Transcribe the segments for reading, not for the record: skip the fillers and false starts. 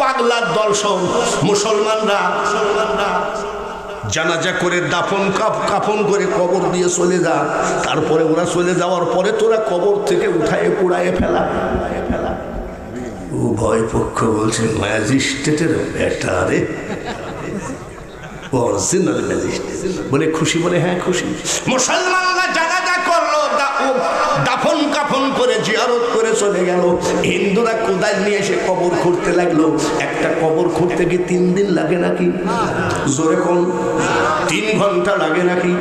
পাগলার দর্শন। মুসলমানরা জানাজা করে কাফন করে কবর দিয়ে চলে যা, তারপরে ওরা চলে যাওয়ার পরে তোরা কবর থেকে উঠায় পুড়ায় ফেলা। উভয় পক্ষ বলছে ম্যাজিস্ট্রেটের বেটা রে, অরিজিনাল ম্যাজিস্ট্রেট। বলে খুশি? বলে হ্যাঁ খুশি। মুসলমানরা জানাজা করলো, দাফন কাফন করে জিয়ারত করে চলে গেল। হিন্দুরা কোদাল নিয়ে এসে কবর খুঁড়তে লাগলো। একটা কবর খুঁড়তে কি 3 দিন লাগে নাকি? জোরে কোন 3 ঘন্টা লাগে নাকি?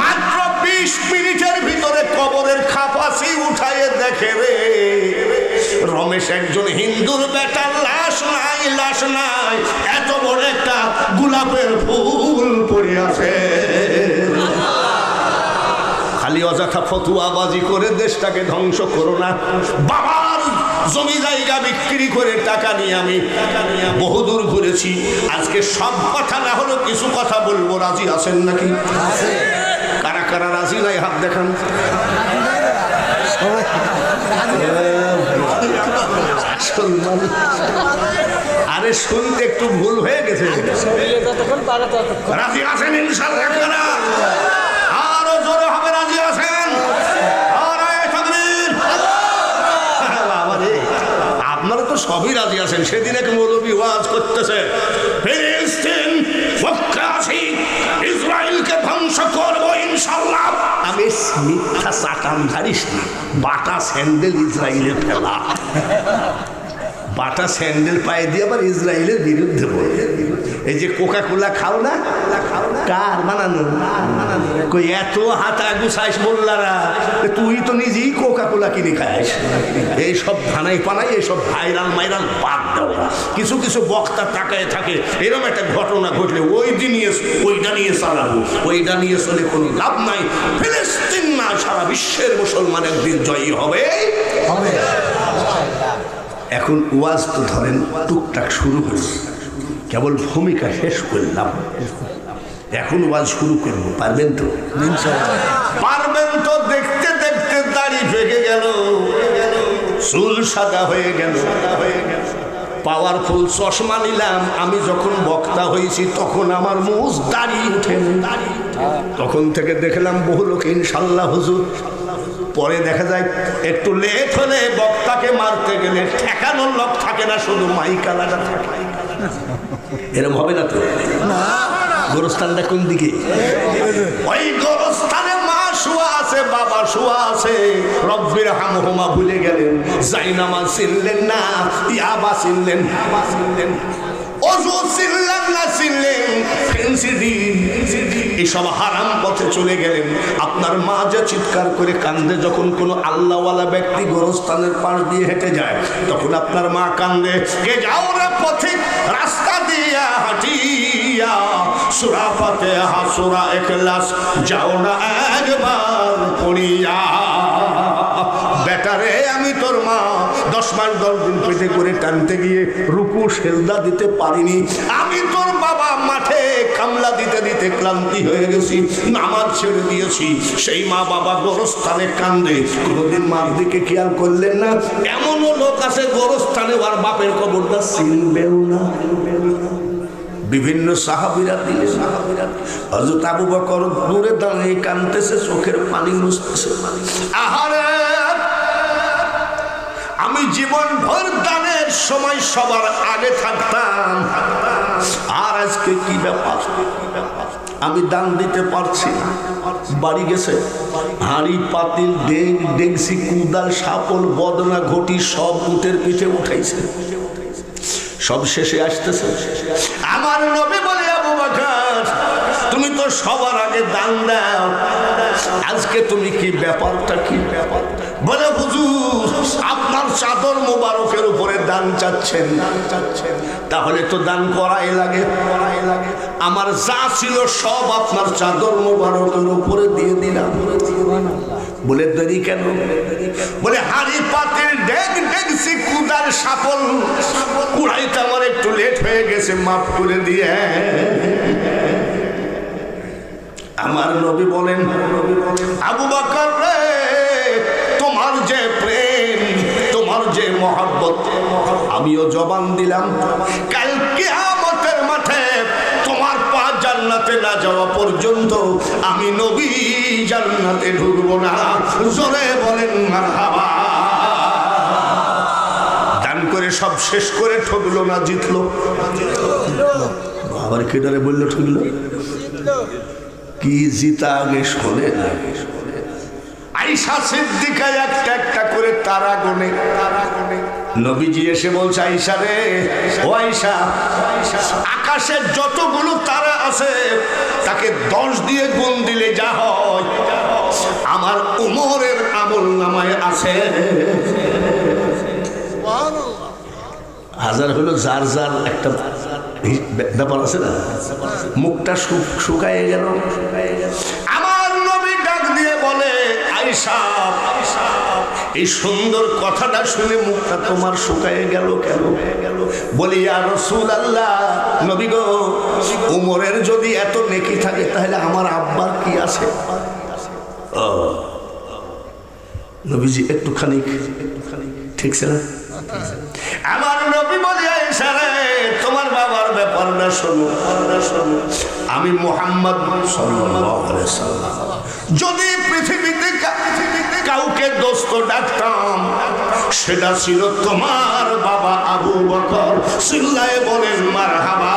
মাত্র 20 মিনিটের ভিতরে কবরের খাপাসি উঠায়ে দেখে রে রমেশ একজন হিন্দুর বেটার লাশ নাই, লাশ নাই, এত বড় একটা গোলাপের ফুল পড়ে আছে। খালি অযথা ফতুয়াবাজি করে দেশটাকে ধ্বংস করো না। বাবার জমি জায়গা বিক্রি করে টাকা নিয়ে আমি বহুদূর ঘুরেছি। আজকে সব কথা না হলো কিছু কথা বলবো, রাজি আছেন নাকি? কারা কারা রাজি নাই হাত দেখান। আরে শুনতে একটু ভুল হয়ে গেছে। রাজি আছেন ইনশাআল্লাহ? আরো জোরে হবে, রাজি আছেন? আপনারা তো সবই রাজি আছেন। সেদিন এক মৌলবী ওয়াজ করতেছে, ফিলিস্তিন ইসরায়েলকে ধ্বংস করবো ইনশাআল্লাহ। আমি মিথ্যা চাটাম ধারিস না, বাটা স্যান্ডেল ইসরায়েলের ফেলা, বাটা স্যান্ডেল পায়ে দিয়ে আবার ইসরায়েলের বিরুদ্ধে বলে। এই যে কোকা কোলা খাও না, কার বানানো? কই এত হাতা গুছাইস মোল্লারা, তুই তো নিজেই কোকা কোলা কিনে খাইস। এইসব ধানাই পানাই, এইসব ভাইরাল মাইরাল বাদ দাও। কিছু কিছু বক্তা তাকায় থাকে, এরকম একটা ঘটনা ঘটলে ওইটা নিয়ে চালাবো, ওইটা নিয়ে চলে কোনো লাভ নাই। ফিলিস্তিন না, সারা বিশ্বের মুসলমান একদিন জয়ী হবে। এখন ওয়াজ তো ধরেন টুকটাক শুরু হয়েছে, কেবল ভূমিকা শেষ করলাম। এখন ওয়াজ শুরু করবো, পারবেন তো? পারবেন তো? দেখতে দেখতে দাড়ি পেকে গেল, চুল সাদা হয়ে গেল, পাওয়ারফুল চশমা নিলাম। আমি যখন বক্তা হয়েছি তখন আমার মুজ দাড়ি উঠে, তখন থেকে দেখলাম বহু লোক ইনশাল্লাহ হুজুর। পরে দেখা যায় একটু লেট হলে বক্তাকে মারতে গেলে ঠেকানোর লোক থাকে না, শুধু মাইকালাটা থাকে। এরকম হবে না তো? গোরস্থানটা কোন দিকে? ওই গোরস্থানে মা শুয়া আছে, বাবা শুয়া আছে। রব্বির হামহুমা ভুলে গেলেন, জাইনামাজ চিনলেন না, ইয়াবা চিনলেন, অজু চিনলেন না, চিনলেন ফেন্সিডিল, এসব হারাম পথে চলে গেলেন। আপনার মা যে চিৎকার করে কান্দে যখন কোনো আল্লাহওয়ালা ব্যক্তি গোরস্থানের পাশ দিয়ে হেঁটে যায়, তখন আপনার মা কান্দে, কে যাও রে পথিক রাস্তা দিয়া হাঁটিয়া, সূরা ফাতিহা সূরা ইখলাস যাও না একবার পড়িয়া। বেটারে আমি তোর মা 10 মাস 10 দিন পেটে করে টানতে গিয়ে রুকু সেজদা দিতে পারিনি। আমি তোর বাবা মাঠে কামলা দিতে দিতে ক্লান্তি হয়ে গেছি, নামাজ ছেড়ে দিয়েছি। সেই মা বাবা গোরস্থানে কান্দে, কোনোদিন মার দিকে খেয়াল করলেন না। এমনও লোক আছে গোরস্থানে আর বাপের কবরটা চিনবেও না। বিভিন্ন সাহাবীরা দিলে, হযরত আবু বকর দূরে দাঁড়িয়ে কাঁদতেছে, চোখের পানি মুছতেছে। আহারে, আমি জীবন ভর দানের সময় সবার আগে থাকতাম, আর আজকে কি ব্যাপার, আমি দান দিতে পারছি না। বাড়ি গেছে হাঁড়ি পাতিল ডেকসি কুদাল শাপল বদনা ঘটি সব উটের পিঠে উঠাইছে। সব শেষে আসতেছে, আমার নবী বলে, আবু বকর তুমি তো সবার আগে দান দাও, আজকে তুমি কি ব্যাপারটা কি? বলে হুজুর আপনার চাদর মোবারকের উপরে দান চাচ্ছেন, তাহলে তো দান করাই লাগে। আমার যা ছিল সব আপনার চাদর মোবারকের উপরে দিয়ে দিলাম। বলে দেরি কেন? বলে হাঁড়ি পাতিল ডেকসি কুদাল শাপল কুড়াইতে আমার একটু লেট হয়ে গেছে, মাফ করে দিয়ে। আমার নবী বলেন, আবু বকর রে, তোমার যে প্রেম, তোমার যে মহব্বত, আমিও জবান দিলাম কাল কিয়ামতের মাঠে তোমার পা জান্নাতে না যাওয়া পর্যন্ত আমি নবী জান্নাতে ঢুকবো না। জোরে বলেন মারহাবা। দান করে সব শেষ করে ঠকলো না জিতলো? আবার কেটারে বললো ঠকলো? কি জিতা আগে শোনে না। আয়েশা সিদ্দিকা একটা একটা করে তারা গুনে। নবীজি এসে বলছে আয়েশা রে, ও আয়েশা, আকাশের যতগুলো তারা আছে তাকে 10 দিয়ে গুণ দিলে যা হয় আমার উমরের আমল নামায় আছে হাজার। হলো যার যার একটা ব্যাপার আছে না, মুখটা শুকায় গেল। আমার নবী ডাক দিয়ে বলে আয়েশা, এই সুন্দর কথাটা শুনে মুখটা তোমার শুকায় গেল কেন? বলি ইয়া রাসূলুল্লাহ, নবী গো, উমরের যদি এত নেকি থাকে তাহলে আমার আব্বার কি আছে? নবীজি একটুখানি ঠিক ছিল। আমার নবী বলি আয়েশা রে, তোমার বাবার ব্যাপারটা শোনো। আমি মুহাম্মদ সাল্লাল্লাহু আলাইহি ওয়াসাল্লাম যদি পৃথিবীতে কাউকে দোস্ত ডাকতাম সেটা ছিল তোমার বাবা আবু বকর। চিল্লায়ে বলেন মারহাবা।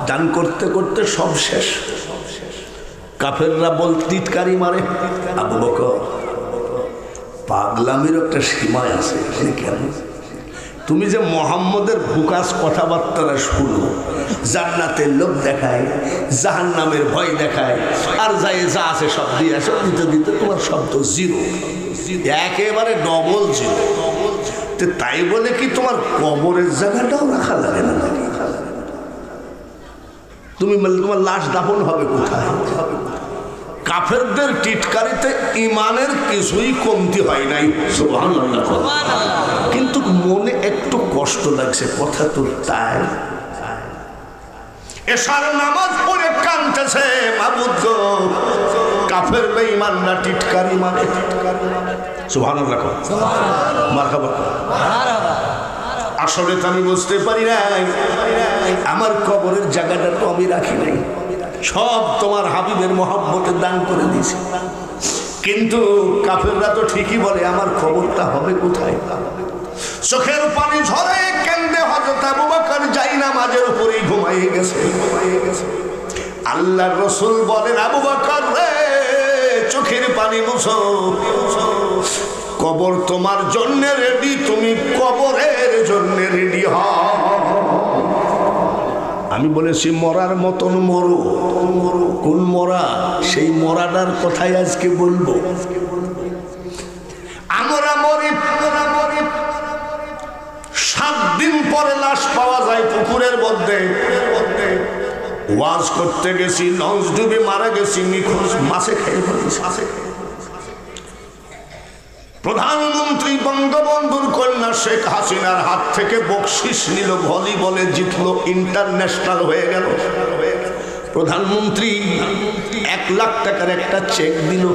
দান করতে করতে সব শেষ। কাফেররা বল টিটকারি মারে, আবু বকর পাগলামির একটা সীমা আছে। কেন? তুমি যে মুহাম্মদের বুকাস কথাবার্তা শুনো, জান্নাতের লোক দেখায়, জাহান্নামের ভয় দেখায়, আর যাই যা আছে সব দিয়ে আসো, দিতে দিতে তোমার শব্দ জিরো, একেবারে ডবল জিরো। তাই বলে কি তোমার কবরের জায়গাটাও রাখা লাগে না? তুমি তোমার লাশ দাফন হবে কোথায়? কাফেরদের টিটকারিতে ইমানের কিছুই কমতি হয় নাই, সুবহানাল্লাহ। কিন্তু মনে একটু কষ্ট লাগছে, কথা তো তাই। এশার নামাজ পড়ে কাঁদতেছে, মাবুদ গো, কাফের বেঈমানরা টিটকারি মারে। সুবহানাল্লাহ, মারহাবা। আসলে তো আমি বুঝতে পারি নাই, আমার কবরের জায়গাটা তো আমি রাখি নাই, সব তোমার হাবিবের মহব্বতে দান করে দিয়েছি। কিন্তু কাফেররা তো ঠিকই বলে আমার খবরটা হবে কোথায়? চোখের পানি ঝরে কেন্দ্রে হযরত আবু বকর জায়নামাজের উপরেই ঘুমাইয়ে গেছে। আল্লাহর রাসূল বলেন, আবু বকর রে, চোখের পানি মুছো, কবর তোমার জন্য রেডি, তুমি কবরের জন্য রেডি হও। আমি বলেছি মরার মতন মরো। কোন মরা? সেই মরাটার কথাই আজকে বলবো। আমরা মরি 7 দিন পরে লাশ পাওয়া যায় পুকুরের মধ্যে। ওয়াজ করতে গেছি, লঞ্চ ডুবে মারা গেছি, নিখোঁজ, মাছে খেয়ে ফেলেছি। প্রধানমন্ত্রী বঙ্গবন্ধুর কন্যা শেখ হাসিনার হাত থেকে বকশিশ নিল, ভলিবলে জিতলো, ইন্টারন্যাশনাল হয়ে গেল। প্রধানমন্ত্রী 1 লাখ টাকার একটা চেক দিল।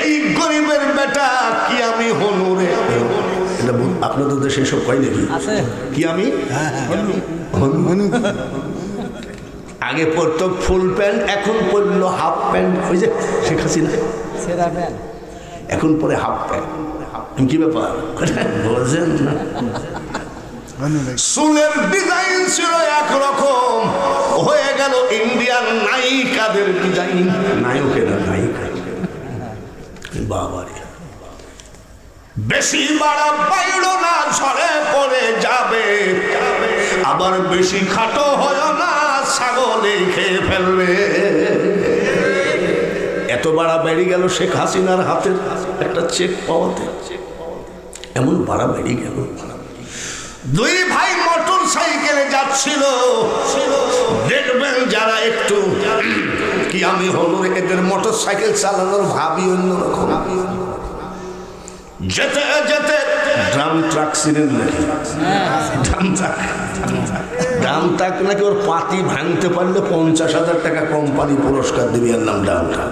এই গরিবের বেটা কি আমি হনুরে, আপনাদের দেশে সব কয় নাকি কি আমি আগে পরতো ফুল প্যান্ট, এখন পরলো হাফ প্যান্ট। ওই যে শেখ হাসিনা এখন পরে হাফ প্যান্ট। কি ব্যাপার বোঝেন না? চুলের ডিজাইন ছিল একরকম, হয়ে গেল ইন্ডিয়ান নায়িকাদের ডিজাইন। নায়কেরা নায়িকা বাবারে, বেশি বাড়া বাইরো না, ঝরে পড়ে যাবে। আবার বেশি খাটো হয় না, ছাগলে খেয়ে ফেলবে। এত বাড়া বেড়ে গেল শেখ হাসিনার হাতের একটা চেক পাওয়াতে, এমন বাড়া বেড়ে গেল। 2 ভাই মোটর সাইকেলে যাচ্ছিল, দেখবেন যারা একটু কি আমি হলো, এদের মোটর সাইকেল চালানোর ভাবি অন্যরকম। যেতে যেতে ড্রাম ট্রাক ছিলেন নাকি, ড্রাম ট্রাক নাকি ওর পাতি ভাঙতে পারলে 50,000 টাকা কোম্পানি পুরস্কার দিবি, এর নাম ড্রাম ট্রাক।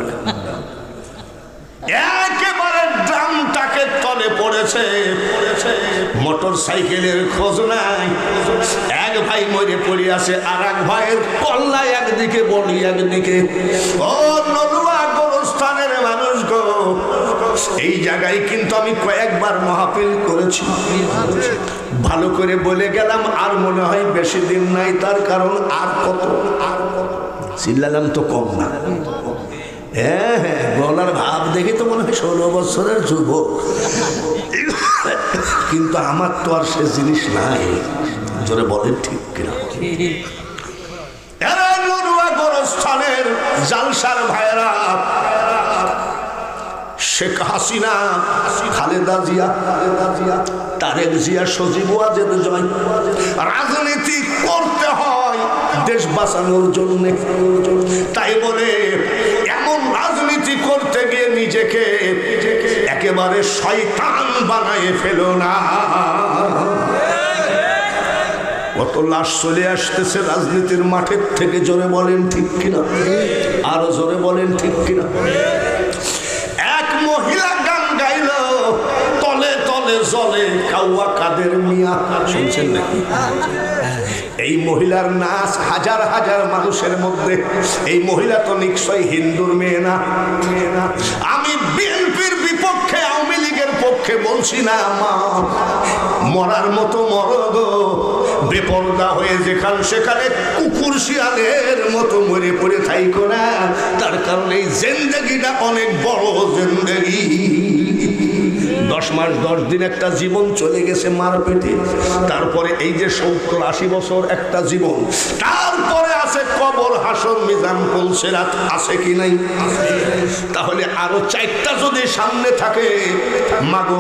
একেবারে ড্রামটাকে তলে পড়েছে, মোটর সাইকেলের খোঁজ নাই। এক ভাই মরে পড়ে আছে, আর এক ভাইয়ের কল্লা একদিকে, বলি একদিকে। ও নলুয়া গোরস্থানের মানুষ গো, এই জায়গায় কিন্তু আমি কয়েকবার মাহফিল করেছি, ভালো করে বলে গেলাম। আর মনে হয় বেশি দিন নাই, তার কারণ আর কত চিল্লালাম তো কম না। হ্যাঁ হ্যাঁ, গলার ভাব দেখে তো মনে হয় 16 বছরের যুবক, কিন্তু আমার তো আর সে জিনিস নাই। জোরে বলেন ঠিক কিনা? গোরস্থানের জালসার ভাইরা, শেখ হাসিনা, খালেদা জিয়া, তারেক জিয়া, সজীব ওয়াজেদ জয়। রাজনীতি করতে হয় দেশ বাঁচানোর জন্য, তাই বলে এমন রাজনীতি করতে গিয়ে নিজেকে একেবারে শয়তান বানায় ফেলো না। কত লাশ চলে আসতেছে রাজনীতির মাঠের থেকে, জোরে বলেন ঠিক কিনা? আরো জোরে বলেন ঠিক কিনা? এক মহিলা গান গাইল, তলে তলে জলে কাউয়া কাদের মিয়া, শুনছেন নাকি? এই মহিলার নাচ হাজার হাজার মানুষের মধ্যে। এই মহিলা তো নিশ্চয় হিন্দুর মেয়ে না। আমি বিএনপির বিপক্ষে, আওয়ামী লীগের পক্ষে বলছি না, মা মরার মতো মরদ, বেপরদা হয়ে যেখানে সেখানে কুকুর শিয়ালের মতো মরে পড়ে থাইকো না। তার কারণে এই জিন্দেগিটা অনেক বড় জিন্দেগি। 10 মাস 10 দিন একটা জীবন চলে গেছে মার পেটে, তারপরে এই যে 70-80 বছর একটা জীবন, তারপরে আছে কবর, হাসর, মিজান, পুলসিরাত, আছে কি নাই? তাহলে আরো 4টা যদি সামনে থাকে। মাগো,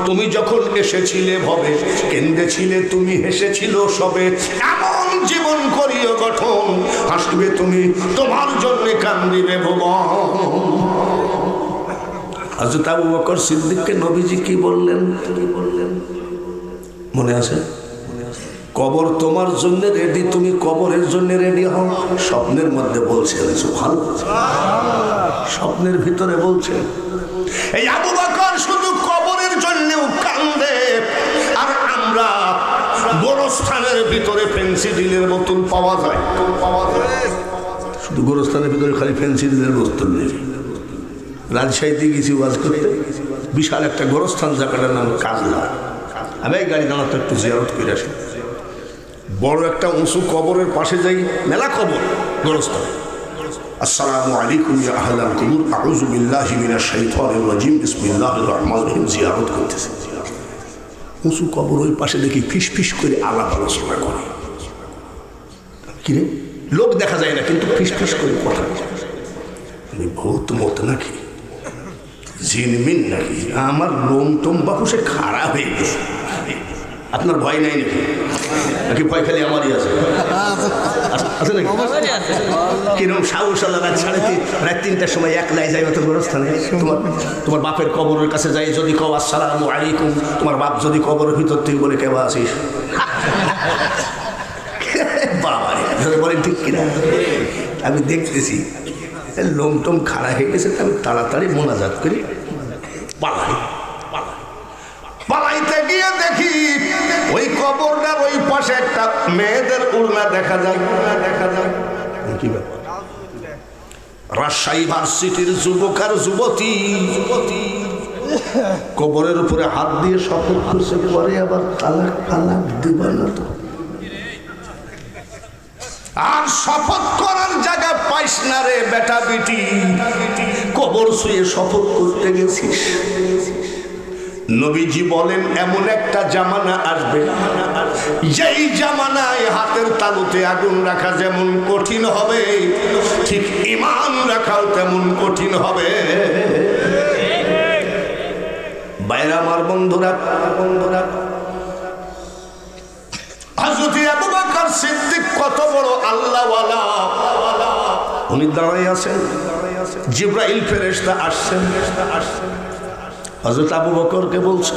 তুমি যখন এসেছিলে ভবে, কেঁদেছিলে তুমি, হেসেছিল সবে, এমন জীবন করিও গঠন, হাসবে তুমি, তোমার জন্য কান্দিবে ভুবন। হযরত আবু বকর সিদ্দিককে নবীজি কি বললেন? মনে আছে? কবর তোমার জন্য রেডি, তুমি কবরের জন্য রেডি হও। স্বপ্নের মধ্যে বলছেন, সুবহানাল্লাহ, স্বপ্নের ভিতরে বলছেন। এই আবু বকর শুধু কবরের জন্যও কান্দে, আর আমরা গোরস্থানের ভিতরে ফেন্সিডিলের বোতল পাওয়া যায়, শুধু গোরস্থানের ভিতরে খালি ফেন্সিডিলের বোতল নেই। রাজশাহীতে গেছি ওয়াজ করতে, বিশাল একটা গোরস্থান, জায়গাটার নাম কাজলা। আমি এই গাড়ি দাঁড়াতে একটু জিয়ারত করে আসি। বড় একটা উঁচু কবরের পাশে যাই, মেলা কবর গোরস্থান। আসসালামু আলাইকুম ইয়া আহলাল কুবুর, আউযু বিল্লাহি মিনাশ শাইতানির রাজিম, বিসমিল্লাহির রহমানির রহিম। জিয়ারত করতেছি, উঁচু কবর, ওই পাশে দেখি ফিস ফিস করে আলাপ আলোচনা করে। কিরে, লোক দেখা যায় না, কিন্তু ফিস ফিস করে কথা। ভূত মত নাকি, জিনমিন নাকি? আমার লোম টোম বাপু সে খারাপ হয়ে গেছে। আপনার ভয় নাই নাকি? নাকি ভয় খালি আমারই আছে? আছে নাকি? কিরকম সাহস আল্লাহ, রাত 3টার সময় একলাই যাই অত গোরস্থানে। তোমার বাপের কবরের কাছে যাই, যদি কও আসসালামু আলাইকুম, তোমার বাপ যদি কবরের ভিতর থেকে বলে কেবা আসিস, বাবা বলেন ঠিক কিনা? আমি দেখতেছি লোম টোম খাড়া হয়ে গেছে, আমি তাড়াতাড়ি মোনাজাত করি, পালাইতে গিয়ে দেখি ওই কবরটার ওই পাশে একটা মেয়েদের উড়না দেখা যায়। কি ব্যাপার? রাজশাহী ভার্সিটির যুবক আর যুবতী কবরের উপরে হাত দিয়ে শপথ করছে, পরে আবার তালাক ফালাক দিবা না তো। আর শপথ করার জায়গা পাইস না রে বেটা বেটি, কবর ছুঁয়ে শপথ করতে গেছিস। নবীজি বলেন এমন একটা জামানা আসবে, যেই জামানায় হাতের তালুতে আগুন রাখা যেমন কঠিন হবে, ঠিক ঈমান রাখাও তেমন কঠিন হবে। বাইরে আমার বন্ধুরা, হযরত আবু বকর সিদ্দিক কত বড় আল্লাহওয়ালা, উনি দাঁড়ায় আছেন, জিবরাইল ফেরেশতা আসছেন। হযরত আবু বকরকে বলছে,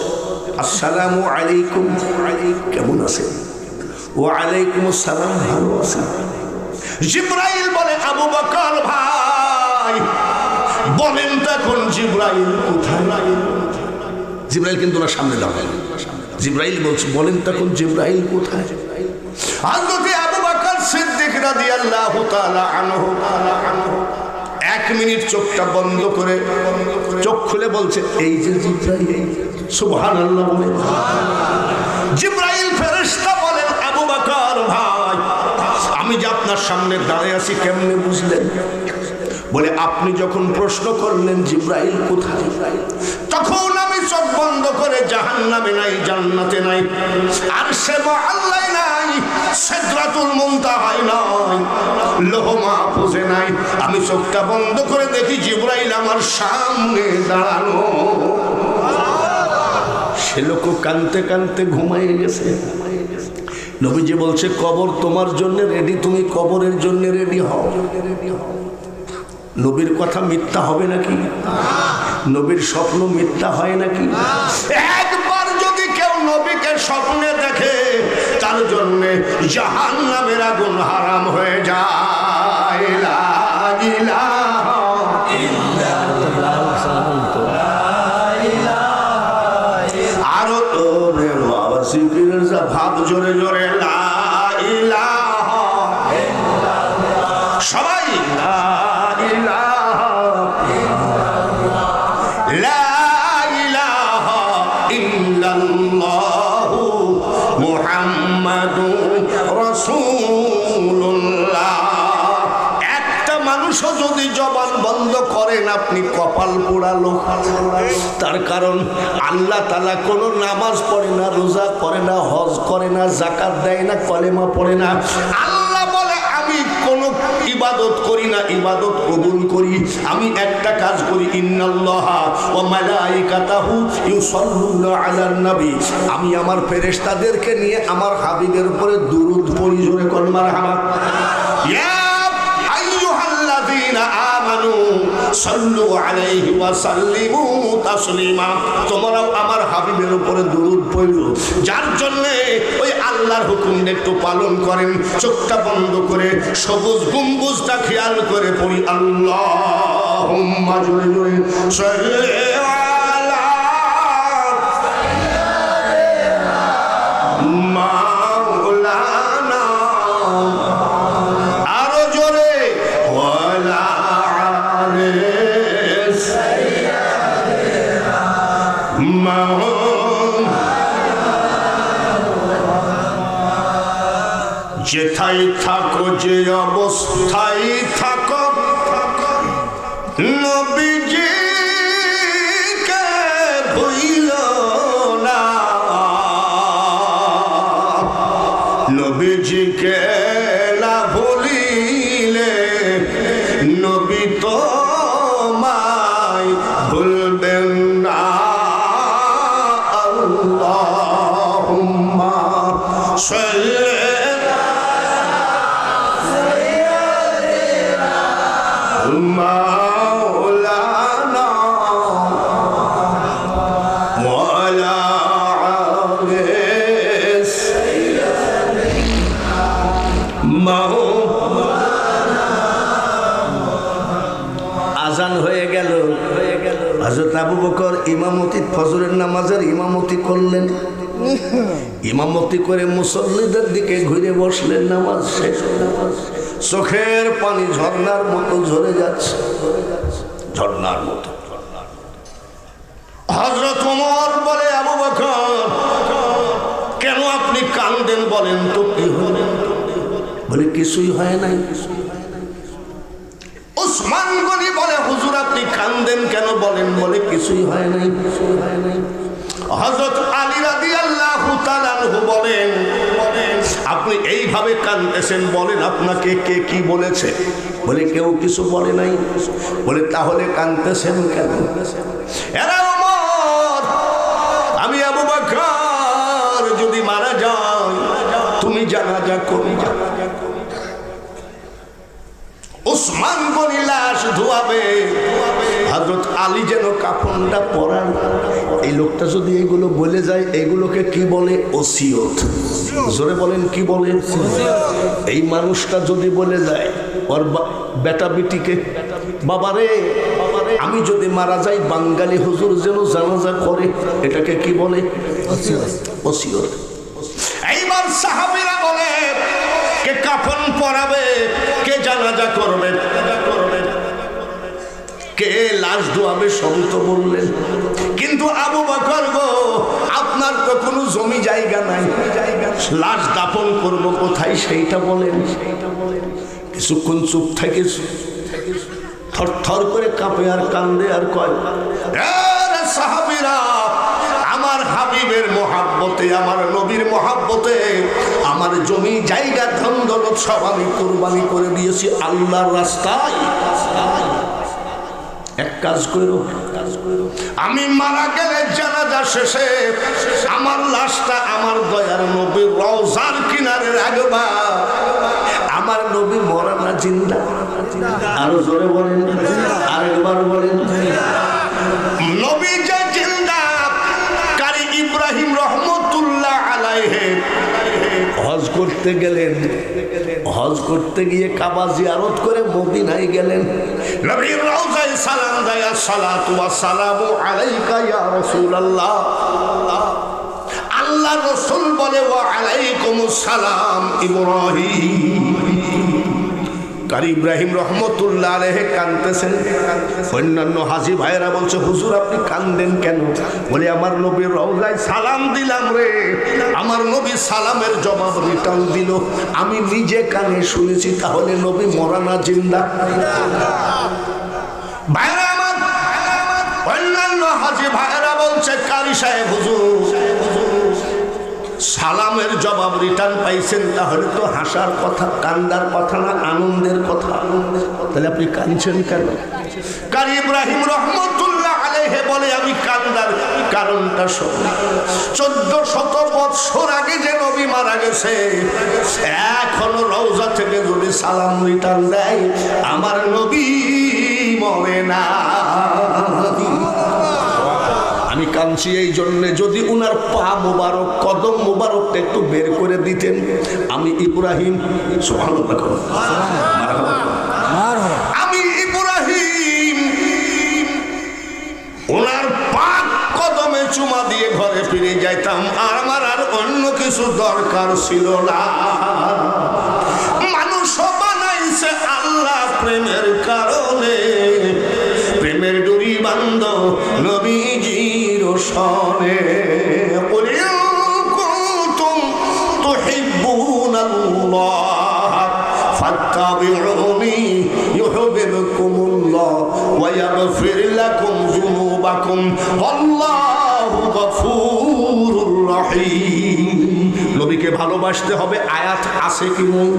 আসসালামু আলাইকুম, কেমন আছেন? ওয়া আলাইকুম আসসালাম, ভালো আছেন। জিবরাইল বলে, আবু বকর ভাই বলেন তো এখন জিবরাইল কোথায়? জিবরাইল কিন্তু ওনার সামনে দাঁড়ায়। জিবরাইল বলছে, বলেন তখন জিবরাইল কোথায়? হযরত আবু বকর সিদ্দিক রাদিয়াল্লাহু তাআলা আনহু 1 মিনিট চোখটা বন্ধ করে চোখ খুলে বলছে, এই যে জিবরাইল। সুবহানাল্লাহ বলে। জিবরাইল ফেরেশতা বলেন, আবু বকর ভাই, আমি যে আপনার সামনে দাঁড়িয়ে আছি কেমনে বুঝলেন? বলে, আপনি যখন প্রশ্ন করলেন জিবরাইল কোথায়, তখন আমি চোখ বন্ধ করে জাহান্নামে নাই, জান্নাতে নাই, আরশে মুআল্লায় নাই, সিদরাতুল মুনতাহায় নাই, লৌহ মাহফুজে নাই। আমি চোখটা বন্ধ করে দেখি জিবরাইল আমার সামনে দাঁড়ানো। সে লোক কাঁদতে কাঁদতে ঘুমায় গেছে। নবীজি বলছে, কবর তোমার জন্য রেডি, তুমি কবরের জন্য রেডি হও। নবীর কথা মিথ্যা হবে নাকি? নবীর স্বপ্ন মিথ্যা হয় নাকি? একবার যদি কেউ নবীকে স্বপ্নে দেখে, তার জন্য জাহান্নামের আগুন হারাম হয়ে যায়। লা ইলাহা ইল্লাল্লাহ। আরো তো বাবা সিকিরের ভাব জোরে জোরে, লা ইলাহা ইল্লাল্লাহ। সবাই লা ইলাহা ইল্লাল্লাহু মুহাম্মাদুর রাসূলুল্লাহ। একটা মানুষও যদি জবান বন্ধ করেন, আপনি কপাল পোড়ালো। তার কারণ আল্লাহ তাআলা কোনো নামাজ পড়ে না, রোজা করে না, হজ করে না, যাকাত দেয় না, কলেমা পড়ে না। আল্লাহ বলে, আমি কোনো ইবাদত করি না, ইবাদত কবুল করি। আমি একটা কাজ করি, ইন্নাল্লাহা ওয়া মালাইকাতাহু ইউসাল্লুনা আলান নবী। আমি আমার ফেরেশতাদেরকে নিয়ে আমার হাবিবের উপরে দুরূদ পড়ি। জোরে কোন মারহাবা। ইয়া আইয়ুহাল্লাযীনা আমানু সাল্লু আলাইহি ওয়া সাল্লিমু তাসলিমা। তোমরাও আমার হাবিবের উপরে দুরূদ পড়ো। যার জন্য ওই আল্লাহর হুকুম একটু পালন করেন, চোখটা বন্ধ করে সবুজ গম্বুজটা খেয়াল করে পড়ি, আল্লাহুম্মা জোরে জোরে সাল্লি আলা মাওলানা। আরো জোরে, ওয়ালা আলি সাইয়্যিদিনা যেথায় থাকো, যে অবস্থায় থাকো, নবীজিকে ভুইলো না, নবীজিকে না ভুলিলে নবী তোমায় ভুলবেন না। আল্লাহুম্মা সাল্লি মাওলানা ওয়ালা আলি সাইয়্যিদিনা মাওলানা। আজান হয়ে গেল। হযরত আবু বকর ইমামতি, ফজরের নামাজের ইমামতি করলেন। ইমামতি করে মুসল্লিদের দিকে ঘুরে বসলেন। নামাজ শেষ। চোখের পানি ঝর্ণার মতো ঝরে যাচ্ছে, ঝর্ণার মতো। হযরত ওমর বলে, আবু বকর কেন আপনি কাঁদেন বলেন তো, কি হলো? বলে, কিছুই হয় নাই। উসমান গনি বলে, হুজুর আপনি কাঁদেন কেন বলেন? বলে, কিছুই হয় নাই। হযরত আলী রাদিয়াল্লাহু তাআলা আনহু বলেন, আপনি এইভাবে কাঁদতেছেন, বলেন আপনাকে কে কি বলেছে? বলে, কেউ কিছু বলে নাই। বলে, তাহলে কাঁদতেছেন কেন? এরা ওমর, আমি আবু বকর যদি মারা যাই, তুমি জানাজা করবে। উসমান গনি লাশ ধোয়াবে, হযরত আলী যেন কাফনটা পরান। এই লোকটা যদি এগুলো বলে যায়, এগুলোকে কি বলে? ওসিয়ত। জোরে বলেন, কি বলে? এই মানুষটা যদি বলে যায় ওর বেটা বেটিকে, বাবারে আমি যদি মারা যাই বাঙালি হুজুর যেন জানাজা করে, এটাকে কি বলে? ওসিয়ত। এইবার সাহাবীরা বলে কে কাফন পরাবে, কে জানাজা করবে, কে লাশ ধোয়াবে, সবই তো বললেন। কিন্তু আবু বকর গো, আপনার তো কোনো জমি জায়গা নাই, লাশ দাফন করব কোথায় সেইটা বলেন। কিছুক্ষণ চুপ থেকে থর থর করে কাঁপে আর কান্দে আর কয়, সাহাবীরা, আমার হাবিবের মহাব্বতে, আমার নবীর মহাব্বতে আমার জমি জায়গা ধন দৌলত সব আমি কুরবানি করে দিয়েছি আল্লাহর রাস্তায়। এক কাজ করো, আমি মারা গেলে জানাজা শেষে আমার লাশটা আমার দয়ার নবীর রওজার কিনারে রাখবা। আমার নবী মরা না জিন্দা? আরো জোরে বলেন, আরেকবার বলেন। নবী যে জিন্দা, কারি ইব্রাহিম রহমতুল্লাহ আলাইহি হজ করতে গেলেন, হজ করতে গিয়ে কাবা জিয়ারত করে মদিনায় গেলেন। নবীর রওজায় সালাম দেয়, সালাতু ওয়া সালামু আলাইকা ইয়া রাসূলুল্লাহ। আল্লাহ রাসূল বলে, ওয়া আলাইকুমুস সালাম ইব্রাহিম। কারি ইব্রাহিম রহমতুল্লাহ আলাইহি কাঁদতেছেন। অন্যান্য হাজী ভাইয়েরা বলছে, হুজুর আপনি কাঁদেন কেন? বলে, আমার নবীর রওজায় সালাম দিলাম রে, আমার নবী সালামের জবাব রিটার্ন দিল, আমি নিজে কানে শুনেছি। তাহলে নবী মরা না জিন্দা? ভাইরা আমার, অন্যান্য হাজী ভাইয়েরা বলছে, কারি সাহেব হুজুর সালামের জবাব রিটার্ন পাইছেন, তাহলে তো হাসার কথা, কান্দার কথা না, আনন্দের কথা। তাহলে আপনি কাঁদছেন কেন? কারি ইব্রাহিম রহমতুল্লাহ আলাইহি বলে, আমি কান্দার কারণটা শোনো। 1400 বছর আগে যে নবী মারা গেছে, এখনো রওজা থেকে যদি সালাম রিটার্ন দেয়, আমার নবী মরে না। আমি কাঁদছি এই জন্যে, যদি উনার পা মোবারক, কদম মোবারকটা একটু বের করে দিতেন, আমি ইব্রাহিম, আমি ইব্রাহিম ওনার পাক কদমে চুমা দিয়ে ঘরে ফিরে যাইতাম, আর আমার আর অন্য কিছু দরকার ছিল না। মানুষ বানাইছে আল্লাহ প্রেমের কারণে, প্রেমের ডুরি বান্ধ নবীজির সনে। কুল ইন কুনতুম তুহিব্বুনাল্লাহ ফাত্তাবিউনি ইউহিব্বুকুমুল্লাহ ওয়া ইয়াগফির লাকুম যুনুবাকুম আল্লাহু গফুরুর রহিম। নবীকে ভালোবাসতে হবে, আয়াত আছে কি নেই?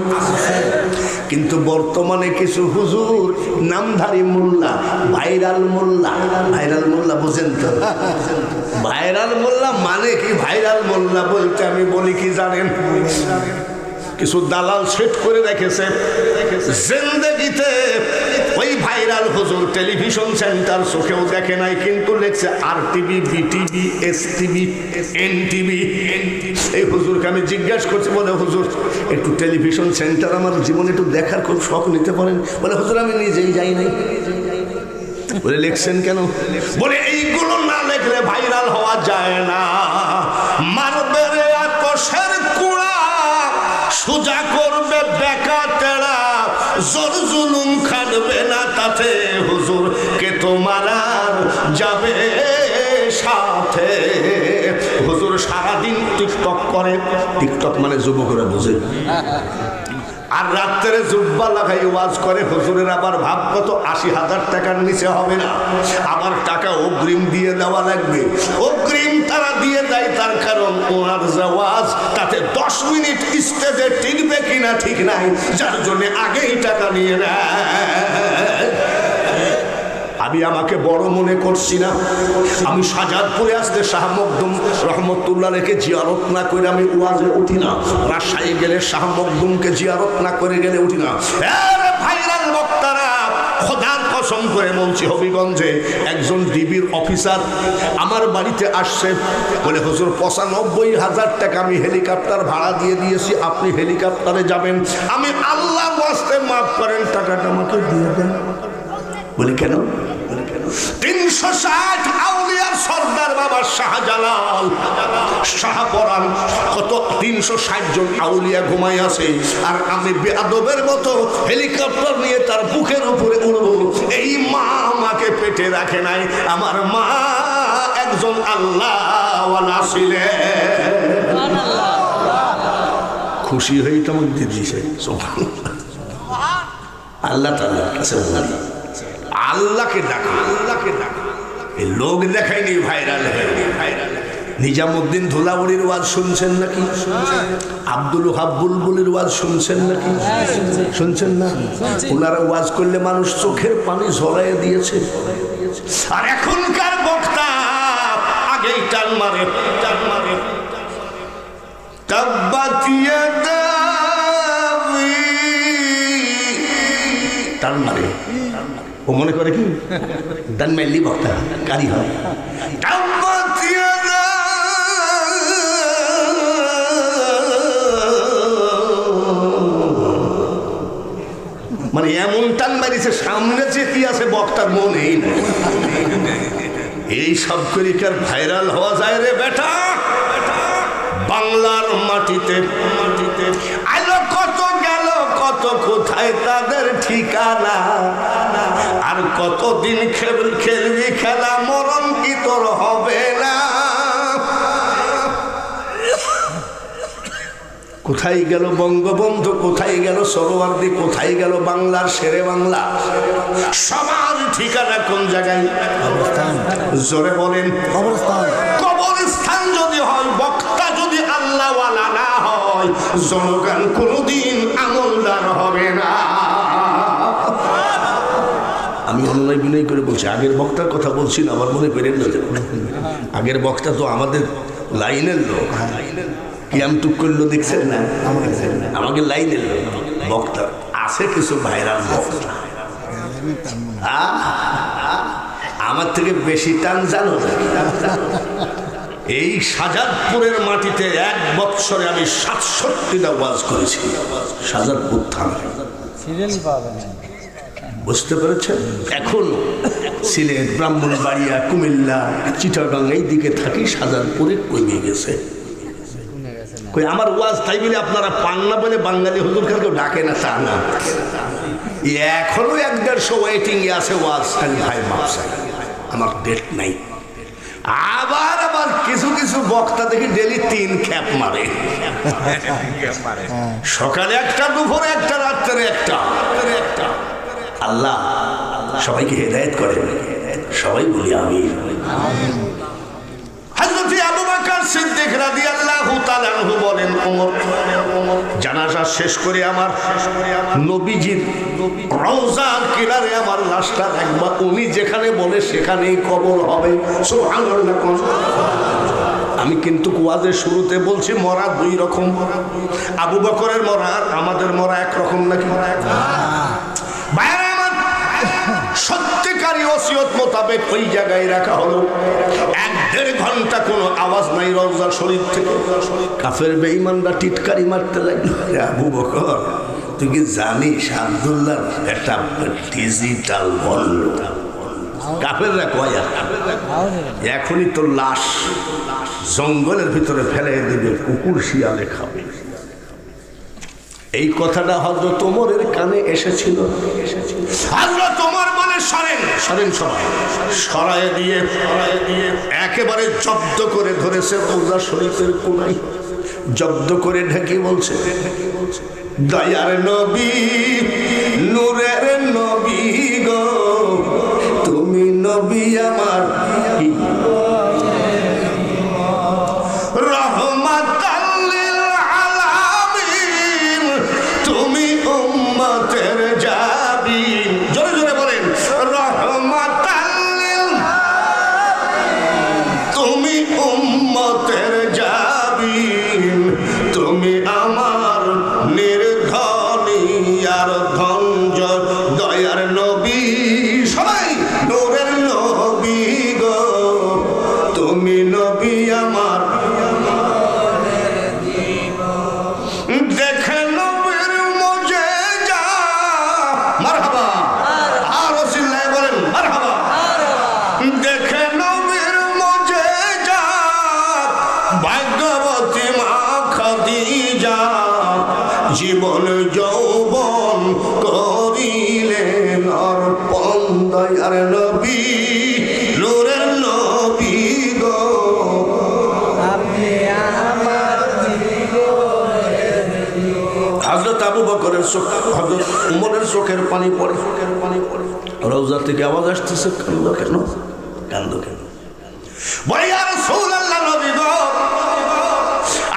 কিন্তু বর্তমানে কিছু হুজুর নামধারী মোল্লা, ভাইরাল মোল্লা, ভাইরাল মোল্লা বুঝেন তো? ভাইরাল মোল্লা মানে কি? ভাইরাল মোল্লা বলতে আমি বলি কি জানেন? কিছু দালাল সেট করে রেখেছে জিন্দেগিতে ওই ভাইরাল হুজুর টেলিভিশন সেন্টার চোখেও দেখে নাই, কিন্তু লেখছে RTV, BTV, STV, NTV। এই হুজুরকে আমি জিজ্ঞাসা করছি, বলে হুজুর একটু টেলিভিশন সেন্টার আমার জীবনে একটু দেখার খুব শখ, নিতে পারেন? বলে হুজুর আমি নিজেই যাই নাই। বলে লিখছেন কেন? বলে এইগুলো না লেখলে ভাইরাল হওয়া যায় না। মারবে রে আতশের কুড়া, সোজা করবে বেকা তেড়া, জোর জুলুম খাটবে না তাতে, হুজুর কে তোমার আর যাবে সাথে। হুজুর সারাদিন টিকটক করে, টিকটক মানে যুবকরা বুঝে, আর রাত্রে জুব্বা লাগাই ওয়াজ করে। হুজুরের আবার ভাব কত, 80,000 টাকার নিচে হবে না, আবার টাকা অগ্রিম দিয়ে দেওয়া লাগবে। অগ্রিম তারা দিয়ে দেয়, তার কারণ ওনার যে ওয়াজ তাতে 10 মিনিট স্টেজে টিকবে কিনা ঠিক নাই, যার জন্য আগেই টাকা নিয়ে নেয়। আমি আমাকে বড় মনে করছি না, আমি সাজাদপুরে আসতে শাহ মখদুম রহমতুল্লাহ রেখে জিয়ারত না করে আমি ওয়াজে উঠি না। রাজশাহী গেলে শাহ মখদুমকে জিয়ারত না করে গেলে উঠি না। ভাইরাল বক্তারা, খোদার কসম করে বলছি, হবিগঞ্জে একজন ডিবির অফিসার আমার বাড়িতে আসছে, বলে হুজুর 95,000 টাকা আমি হেলিকপ্টার ভাড়া দিয়ে দিয়েছি, আপনি হেলিকপ্টারে যাবেন, আমি আল্লাহর ওয়াস্তে মাফ করেন, টাকাটা আমাকে দিয়ে দেন। বলি কেন? 360 আউলিয়ার সর্দার বাবা শাহজালাল শাহপরান কত 360 জন আউলিয়া ঘুমাই আছে, আর আমি বেয়াদবের মতো হেলিকপ্টার নিয়ে তার বুকের উপরে উড়বো। এই মা আমাকে পেটে রাখে নাই, আমার মা একজন আল্লাহওয়ালা ছিলেন। খুশি হয়ে তো আমাকে দিয়ে দিয়েছে আল্লাহ তাআলার কাছে। আল্লাহকে ডাকা, আল্লাহকে ডাকা। এই লোক দেখায়নি ভাইরাল হয়নি, ভাইরাল। নিজামুদ্দিন ধুলাউড়ির ওয়াজ শুনছেন নাকি? আব্দুল ওহাব বুলবুলের ওয়াজ শুনছেন নাকি? শুনছেন না? ওনারা ওয়াজ করলে মানুষ চোখের পানি ঝরাইয়ে দিয়েছে। আর এখনকার বক্তা আগেই টান মারে, টান মারে। টান মারে, ও মনে করে কি ডান মাইলি বক্তা কারি হয়। মানে এমন টান মারিছে সামনে যে কি আছে বক্তার মনেই না। এই সব করে কি আর ভাইরাল হওয়া যায় রে বেটা? বাংলার মাটিতে মাটিতে আলো কত গেল, কত কোথায় তাদের ঠিকানা, আর কতদিন খেলবি খেলা, মরণ কি তোর হবে না? কোথায় গেল বঙ্গবন্ধু, কোথায় গেল সরোয়ার্দী, কোথায় গেল বাংলার শেরে বাংলা? সবার ঠিকানা কোন জায়গায়? জোরে বলেন। কবরস্থান যদি হয়, বক্তা যদি আল্লাহওয়ালা না হয়, জনগণ কোনদিন আমলদার হবে না। আমি অন্যায় বিনয় করে বলছি, আগের বক্তার কথা বলছি না, আবার মনে করেন না। আগের বক্তা তো আমাদের লাইনের লোক, কিয়াম টুক করলো দেখছেন না? আমাকে লাইনের লোক বক্তা আছে, কিছু ভাইরাল বক্তা আমার থেকে বেশি টান জানো না। এই শাহজাদপুরের মাটিতে 1 বছরে আমি 67টা ওয়াজ করেছি। শাহজাদপুর থানা, বুঝতে পেরেছেন? এখন সিলেট, ব্রাহ্মণবাড়িয়া, কুমিল্লা, চিটাগাং এই দিকে থাকি, শাহজাদপুরে কমে গেছে। আমার ওয়াজ তাই বলে আপনারা পান না বলে বাঙালি হুজুর কেউ ডাকে না তা না। এখনো 1-150 ওয়েটিং এ আছে ওয়াজ। ভাই মাপসাই আমার ডেট নাই। আবার আবার কিছু কিছু বক্তা দেখি ডেলি 3 খ্যাপ মারে, সকালে একটা, দুপুরে একটা, রাত্রে একটা। আল্লাহ সবাইকে হেদায়েত করেন, সবাই বলি আমিন। হযরত আবু বকর সিদ্দিক রাদিয়াল্লাহু তাআলা আনহু বলেন, ওমর জানাজা শেষ করে আমার নবীজির রওজার কিনারে আমার লাশটা রাখবা, উনি যেখানে বলে সেখানেই কবর হবে। সুবহানাল্লাহ। আমি কিন্তু ওয়াজের শুরুতে বলছি মরা 2 রকম। আবু বকরের মরা আর আমাদের মরা এক রকম নাকি? সত্যিকারী ওসিয়ত মোতাবেক ওই জায়গায় রাখা হলো। 1-1.5 ঘন্টা কোনো আওয়াজ নাই রওজা শরীফ থেকে। কাফের বেঈমানরা টিটকারি মারতে লাগলো, আবু বকর তুই কি জানিস আব্দুল্লাহ একটা ডিজিটাল বলল? কাফেররা কয় এখনই তো লাশ জঙ্গলের ভিতরে ফেলে দেবে, কুকুর শিয়ালে খাবে। এই কথাটা হযরত ওমরের কানে এসেছিল। হযরত ওমর বলে সরেন সরেন, সবাই সরায় দিয়ে একেবারে জব্দ করে ধরেছে রওজা শরীফের কোণাই, জব্দ করে ঢেকে বলছে, দয়ার নবী, নূরের নবী গো, তুমি নবী আমার দয়ার নবী, সবাই নূরের নবী জীবন যৌবন করিলেন অর্পণ দয়ার নবী নূরের নবী গো হযরত আবু বকরের চোখ হযরত উমরের চোখের পানি পড়ে রওজা থেকে আওয়াজ আসতেছে কান্দো কেন কান্দো কেন বলে ইয়া রাসূলুল্লাহ নবী গো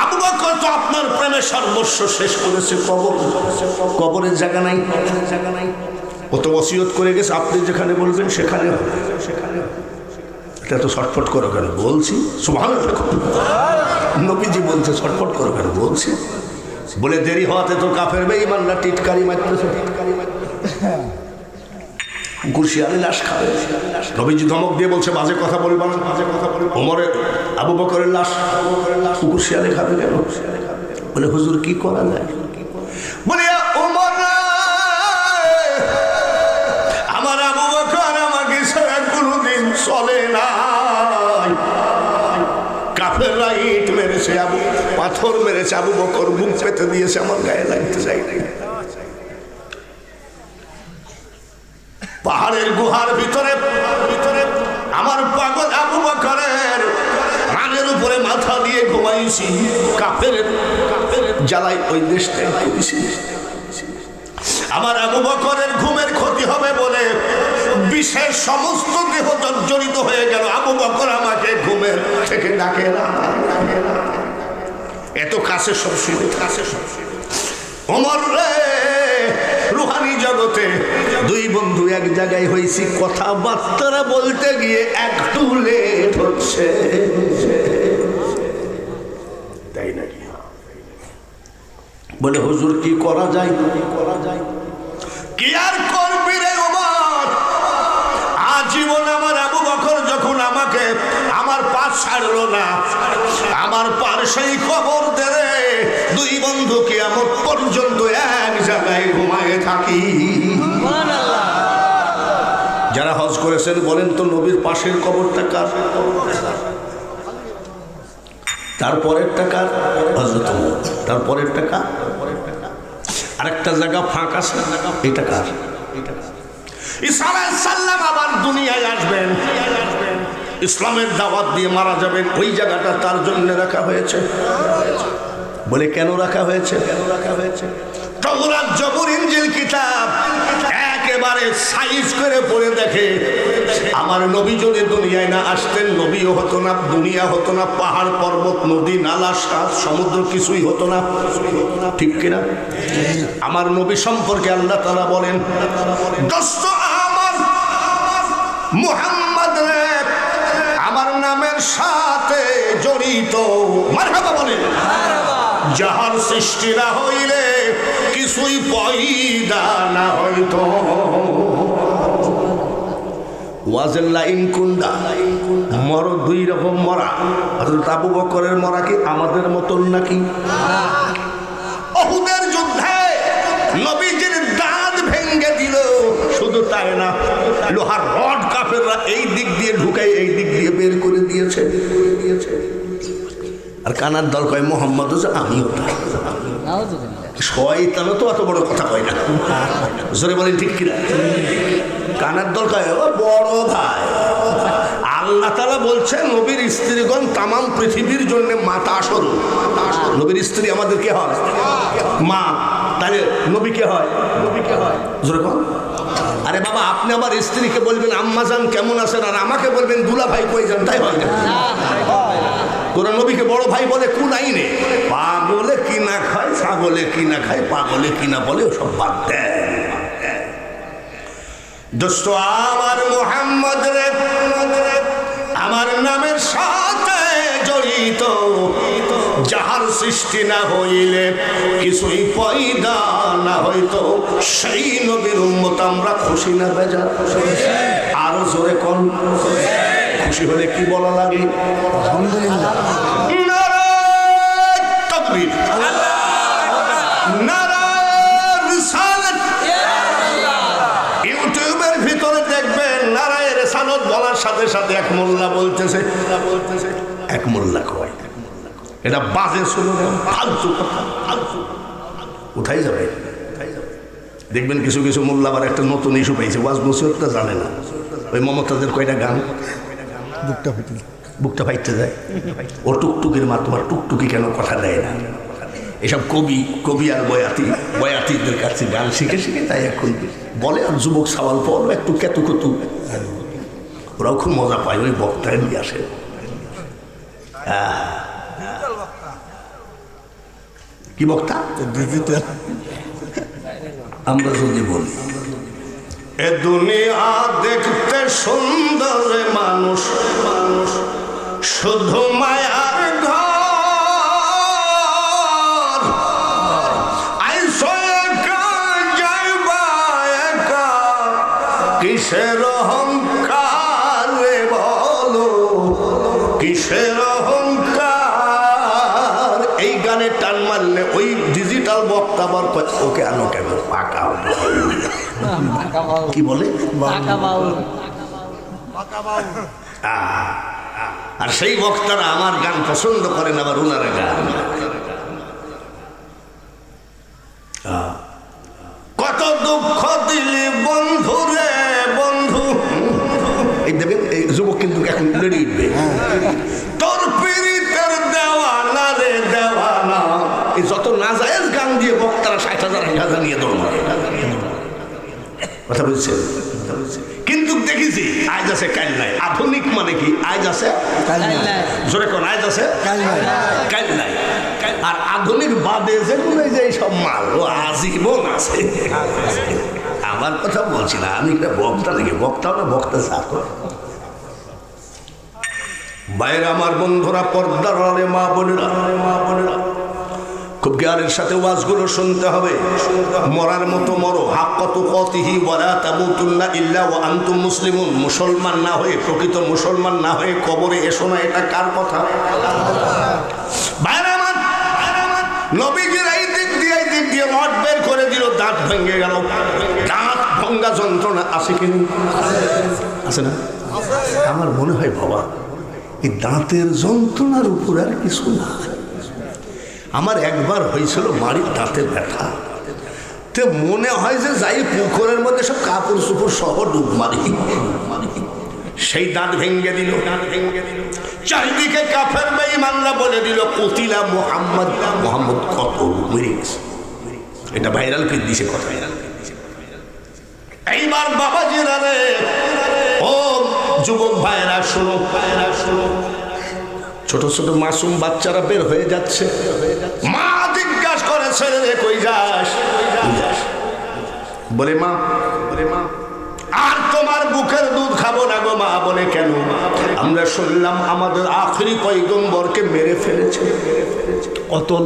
আবু বকর তো আপনার প্রেমে সর্বস্ব শেষ করেছে কবরের জায়গা নাই ও তো ওসিয়ত করে গেছে আপনি যেখানে বলবেন সেখানে এটা তো ছটফট করো কেন বলছি সুবহানাল্লাহ নবীজি বলছে ছটফট করো কেন বলছি বলে দেরি হওয়াতে তো কাফের বেঈমানরা টিটকারি মারতেছে কুরশিয়ালে লাশ খাবে নবীজি ধমক দিয়ে বলছে বাজে কথা বলবা না ওমরের আবু বকরের লাশ কুরশিয়ালে খাবে কেন বলে হুজুর কি করা যায় বলে ওমর আমার আবু বকর আমাকে ছাড়া কোনোদিন চলে না কাফেররা ইট মেরেছে পাথর মেরেছে আবু বকর বুক পেতে দিয়েছে আমার গায়ে লাগতে চাই নাই পাহাড়ের গুহার ভিতরে আমার পাগল আবু বকরের রানের উপরে মাথা দিয়ে ঘুমাইছি কাফের জ্বালাই ওই দেশটা করেছি আমার আবু বকরের ঘুমের ক্ষতি হবে বলে বিশেষ সমস্ত দেহ জর্জরিত হয়ে গেল আবু বকর আমাকে ঘুমের থেকে ডাকে না এত কাছে সব শুনে ওমর রে রুহানি জগতে দুই বন্ধু এক জায়গায় হয়েছি কথাবার্তা বলতে গিয়ে একটু লেট হচ্ছে তাই নাকি বলে হুজুর কি করা যায় কি আর করবি রে ওমর আজীবন আমার আবু বকর যখন আমাকে আমার পাশ ছাড়লো না আমার পাশেই খবর দেবে দুই বন্ধু কিয়ামত পর্যন্ত এক জায়গায় ঘুমায়ে থাকি যারা হজ করেছেন বলেন তো নবীর পাশের কবরটা কার তারপরের টাকা হযরত ওমর তারপরের টাকা আরেকটা জায়গা ফাঁকা আছে এটা কার ঈসা আলাইহিস সালাম আবার দুনিয়ায় আসবেন ইসলামের দাওয়াত দিয়ে মারা যাবেন ওই জায়গাটা তার জন্য রাখা হয়েছে বলে কেন রাখা হয়েছে তাওরাত জবুর ইনজিল কিতাব একেবারে সাইজ করে পড়ে দেখে আমার নবী যদি দুনিয়ায় না আসতেন নবীও হতো না দুনিয়া হতো না পাহাড় পর্বত নদী নালা সাত সমুদ্র কিছুই হতো না ঠিক কিনা আমার নবী সম্পর্কে আল্লাহ তাআলা বলেন দোস্ত আমার মুহাম্মদ রে আমার নামের সাথে জড়িত মারহাবা বলেন যাহার সৃষ্টি না হইলে কিছুই পয়দা না হইতো ওয়াজের লাইন কুন্ডা মর দুই রকম মরা হযরত আবু বকরের মরা কি আমাদের মতন নাকি উহুদের যুদ্ধে নবীজির দাঁত ভেঙে দিল শুধু তাই না লোহার রড কাফেররা এই দিক দিয়ে ঢুকাই এই দিক দিয়ে বের করে দিয়েছে আর কানার দল কয় মোহাম্মদ আমিও শয়তানও তো অত বড় কথা কয় না জোরে বলেন ঠিক কিনা কানার দল কয় ও বড় ভাই আল্লাহ তাআলা বলছেন নবীর স্ত্রীগণ তামাম পৃথিবীর জন্য মাতা স্বরূপ নবীর স্ত্রী আমাদের কে হয় মা তাহলে নবী কে হয় জোরে বল আরে বাবা আপনি আমার স্ত্রীকে বলবেন আম্মাজান কেমন আছেন আর আমাকে বলবেন দুলা ভাই কই যান তাই হয় না তোরা নবীকে বড় ভাই বলে কোন আইনে পাগলে কি না খায় ছাগলে কি না খায় পাগলে কি না বলে ওসব বাদ দেয় দোস্ত আমার মুহাম্মদ রে আমার নামের সাথে জড়িত যাহার সৃষ্টি না হইলে কিছুই পয়দা না হইতো সেই নবীর উম্মত আমরা খুশি না বেজার আরো জোরে কোন খুশি হলে কি বলা লাগে আলহামদুলিল্লাহ নারায়ে তাকবীর নারায়ে রিসালাত ইউটিউবের ভিতরে দেখবেন নারায়ে রিসালাত বলার সাথে সাথে এক মোল্লা বলতেছে এক মোল্লা কয় এটা বাজে শুনুন ফালতু কথা উঠাই যাবে। দেখবেন কিছু কিছু মোল্লা আবার একটা নতুন ইস্যু পাইছে, ওয়াজ নসিহতটা জানে না। ওই মমতাজের কয়টা গান বুকটা ফাইটতে যায়, ও টুকটুকির মা তোমার টুকটুকি কেন কথা দেয় না, এসব কবি আর বয়াতিদের কাছে গান শিখে শিখে তাই এখন বলে। আর যুবক সওয়াল পর একটু কেতুকুতু, ওরাও খুব মজা পায় ওই বক্তায় নিয়ে আসে। কি বক্তা? আমরা যদি বলি এ দুনিয়া দেখতে সুন্দর মানুষ মানুষ শুধু মায়ার ঘর, আইসো একা যাইবা একা কিসের অহংকার রে বলো, কিসের অহংকার। এই গানে টান মারলে ওই ডিজিটাল বক্তা আবার ওকে আনো কেন পাকা, কি বলে আর সেই বক্তারা আমার গান পছন্দ করেন, আবার ওনারা গান। কত দুঃখ দিলি বন্ধু রে বন্ধু, এই দেখেন এই যুবক কিন্তু এখন লেডি উঠবে, তোর পীড়িতের দেওয়ানা রে দেওয়ানা। এই যত নাজায়েজ গান দিয়ে বক্তারা 60,000 1,000 নিয়ে দৌড় মারে, কথা বুঝছেন? কিন্তু দেখেছি আজ আছে কাল নাই। আধুনিক মানে কি? আজ আছে জোরে কোন আজ আছে কাল নাই। আর আধুনিক বাদে যেগুলো যে সব মাল ও আজীবন আছে। আমার কথা বলছি না, আমি একটা বক্তা নাকি, বক্তা না বক্তা চাকর। বাইরে আমার বন্ধুরা, পর্দার আড়ালে মা বোনেরা, খুব জ্ঞানের সাথে ওয়াজগুলো শুনতে হবে। মরার মতো মরো, হাক্কা তুকাতিহি ওয়ালা তামুতুন্না ইল্লা ওয়া আনতুম মুসলিমুন। মুসলমান না হয়ে, প্রকৃত মুসলমান না হয়ে কবরে এসো না। এটা কার কথা? বাইরে আমার নবীজির এই দিক দিয়ে রড বের করে দিল, দাঁত ভেঙে গেল। দাঁত ভঙ্গা যন্ত্রণা আছে কি আছে না? আমার মনে হয় বাবা এই দাঁতের যন্ত্রণার উপর আর কিছু না। আমার একবার হয়েছিল মাড়ির দাঁতে ব্যথা, তো মনে হয় যে যাই পুকুরের মধ্যে সব কাপড় চুপড় সহ ডুব মারি, সেই দাঁত ভেঙে দিল। চারিদিকে কাফের বেঈমানরা বলে দিল কুতিলা মুহাম্মদ, মুহাম্মদ কত মরে গেছে। এটা ভাইরাল করে দিছে কথা। এইবার বাবাজিরা রে, ও যুবক ভাইরা শোনো, ছোট ছোট মাসুম বাচ্চারা বের হয়ে যাচ্ছে। মা জিজ্ঞাসা করেছে রে কই যাস? বলে মা আর তোমার বুকের দুধ খাবো না গো মা। বলে কেন? আমরা শুনলাম আমাদের আখেরি পয়গম্বরকে মেরে ফেলেছে অতল,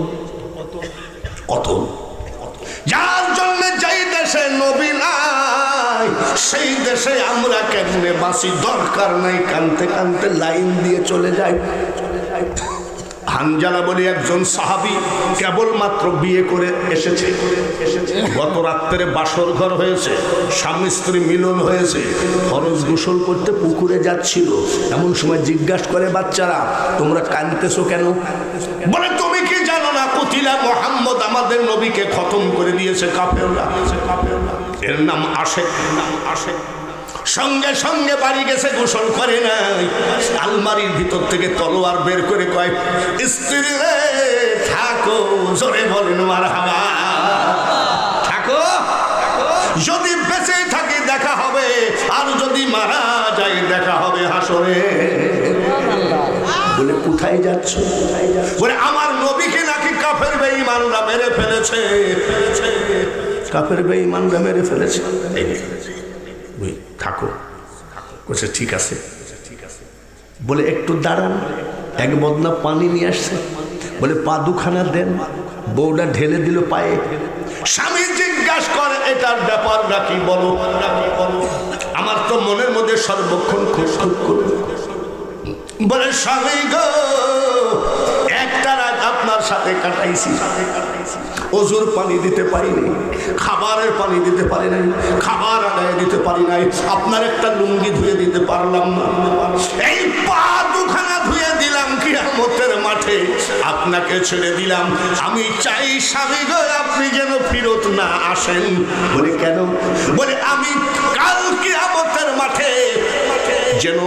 যার জন্য যেই দেশে নবী নাই সেই দেশে আমরা কেমনে বাঁচি? দরকার নাই, কানতে কানতে লাইন দিয়ে চলে যায়। হানজালা বলে একজন সাহাবী কেবলমাত্র বিয়ে করে এসেছে, গত রাত্রে বাসর ঘর হয়েছে, স্বামী স্ত্রী মিলন হয়েছে, ফরজ গোসল করতে পুকুরে যাচ্ছিল। এমন সময় জিজ্ঞাসা করে বাচ্চারা, তোমরা কাঁদতেছো কেন? বলে তুমি কি জানো না কুতিলা মুহাম্মদ, আমাদের নবীকে খতম করে দিয়েছে কাফেররা। এর নাম আশেক। সঙ্গে সঙ্গে বাড়ি গেছে, গোসল করে নাই। আলমারির ভিতর থেকে তলোয়ার বের করে কয়, স্ত্রী রে থাকো, জোরে বলেন মারহাবা, থাকো, যদি বেঁচে থাকি দেখা হবে, আর যদি মারা যাই দেখা হবে হাসরে। বলে কোথায় যাচ্ছ? বলে আমার নবীকে নাকি কাফের বেঈমানরা মেরে ফেলেছে, কাফের বেঈমানরা মেরে ফেলেছে। থাকো, বলছে ঠিক আছে। বলে একটু দাঁড়ান, এক বদনা পানি নিয়ে আসছে। বলে পা দুখানা দেন। বউটা ঢেলে দিল পায়ে। স্বামী জিজ্ঞাসা করে এটার ব্যাপার নাকি, বলো। আমার তো মনের মধ্যে সর্বক্ষণ খুঁতখুত করবে। বলে স্বামী গো, একটা রাত আপনার হামজালার সাথে কাটাইছি। ওজুর পানি দিতে পারিনি, খাবারের পানি দিতে পারি নাই, খাবার আদায় দিতে পারি নাই, আপনার একটা লুঙ্গি ধুয়ে দিতে পারলাম না। এই পা দুখানা ধুয়ে দিলাম কিয়ামতের মাঠে, আপনাকে ছেড়ে দিলাম। আমি চাই স্বামী গো আপনি যেন ফিরত না আসেন। বলে কেন? বলে আমি কাল কিয়ামতের মাঠে যেন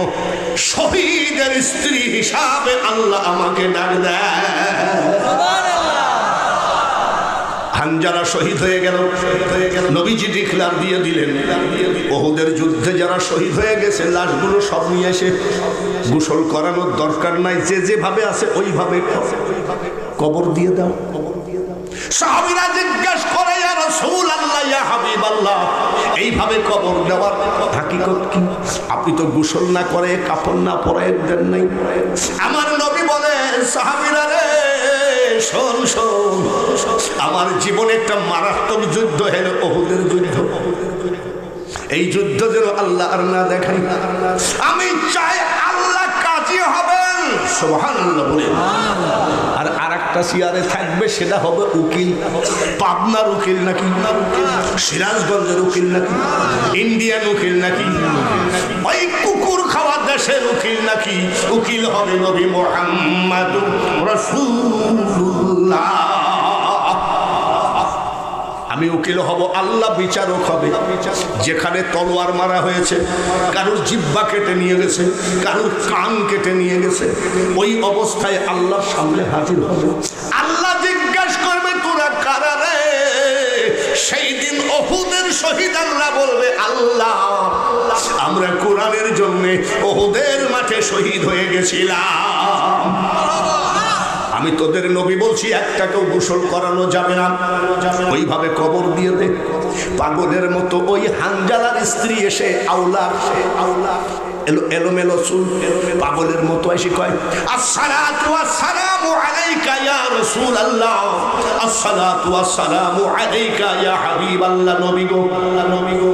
শহীদের স্ত্রী হিসাবে আল্লাহ আমাকে ডাক দেয়। হানজালা শহীদ হয়ে গেল। নবীজি ডিক্লার দিয়ে দিলেন, ওহুদের যুদ্ধে যারা শহীদ হয়ে গেছে লাশগুলো সব নিয়ে এসে গোসল করানোর দরকার নাই, যে যেভাবে আছে ওইভাবে কবর দিয়ে দাও। সাহাবীরা জিজ্ঞাসা করে, ইয়া রাসূলুল্লাহ, ইয়া হাবিবাল্লাহ, এইভাবে কবর দেওয়ার হাকিকত কি? আপনি তো গোসল না করে কাফন না পরায় দেন নাই। আমার নবী বলে, সাহাবীরা রে শোন শোন, আমার জীবনে একটা মারাত্মক যুদ্ধ হলো ওহুদের যুদ্ধ। এই যুদ্ধ যেন আল্লাহ আর না দেখাই। আমি চাই আল্লাহ কাজী হবেন, সুবহানাল্লাহ বলে। আর আরেকটা চেয়ারে থাকবে, সেটা হবে উকিল। পাবনার উকিল নাকি, সিরাজগঞ্জের উকিল নাকি, ইন্ডিয়ান উকিল নাকি, ওই কুকুর খাওয়া দেশের উকিল নাকি? উকিল হবে নবী মুহাম্মদুর রাসূলুল্লাহ। আমি উকিল হব, আল্লাহ বিচারক হবে। যেখানে তলোয়ার মারা হয়েছে, কারুর জিহ্বা কেটে নিয়ে গেছে, কারুর কান কেটে নিয়ে গেছে, ওই অবস্থায় আল্লাহর সামনে হাজির হবে। আল্লাহ জিজ্ঞাসা করবে, তোরা কারা রে? সেই দিন ওহুদের শহীদ আল্লাহ বলবে, আল্লাহ আমরা কোরআনের জন্য ওহুদের মাঠে শহীদ হয়ে গেছিলাম। আমি তোদের নবী বলছি, একটাকেও গোসল করানো যাবে না, ওইভাবে কবর দিয়ে দে। পাগলের মতো ওই হানজালার স্ত্রী এসে আউলা এলোমেলো চুল, পাগলের মতো এসে কয়, আসসালাতু ওয়াসসালামু আলাইকা ইয়া রাসূলুল্লাহ, আসসালাতু ওয়াসসালামু আলাইকা ইয়া হাবিবাল্লাহ। নবী গো, নবী গো,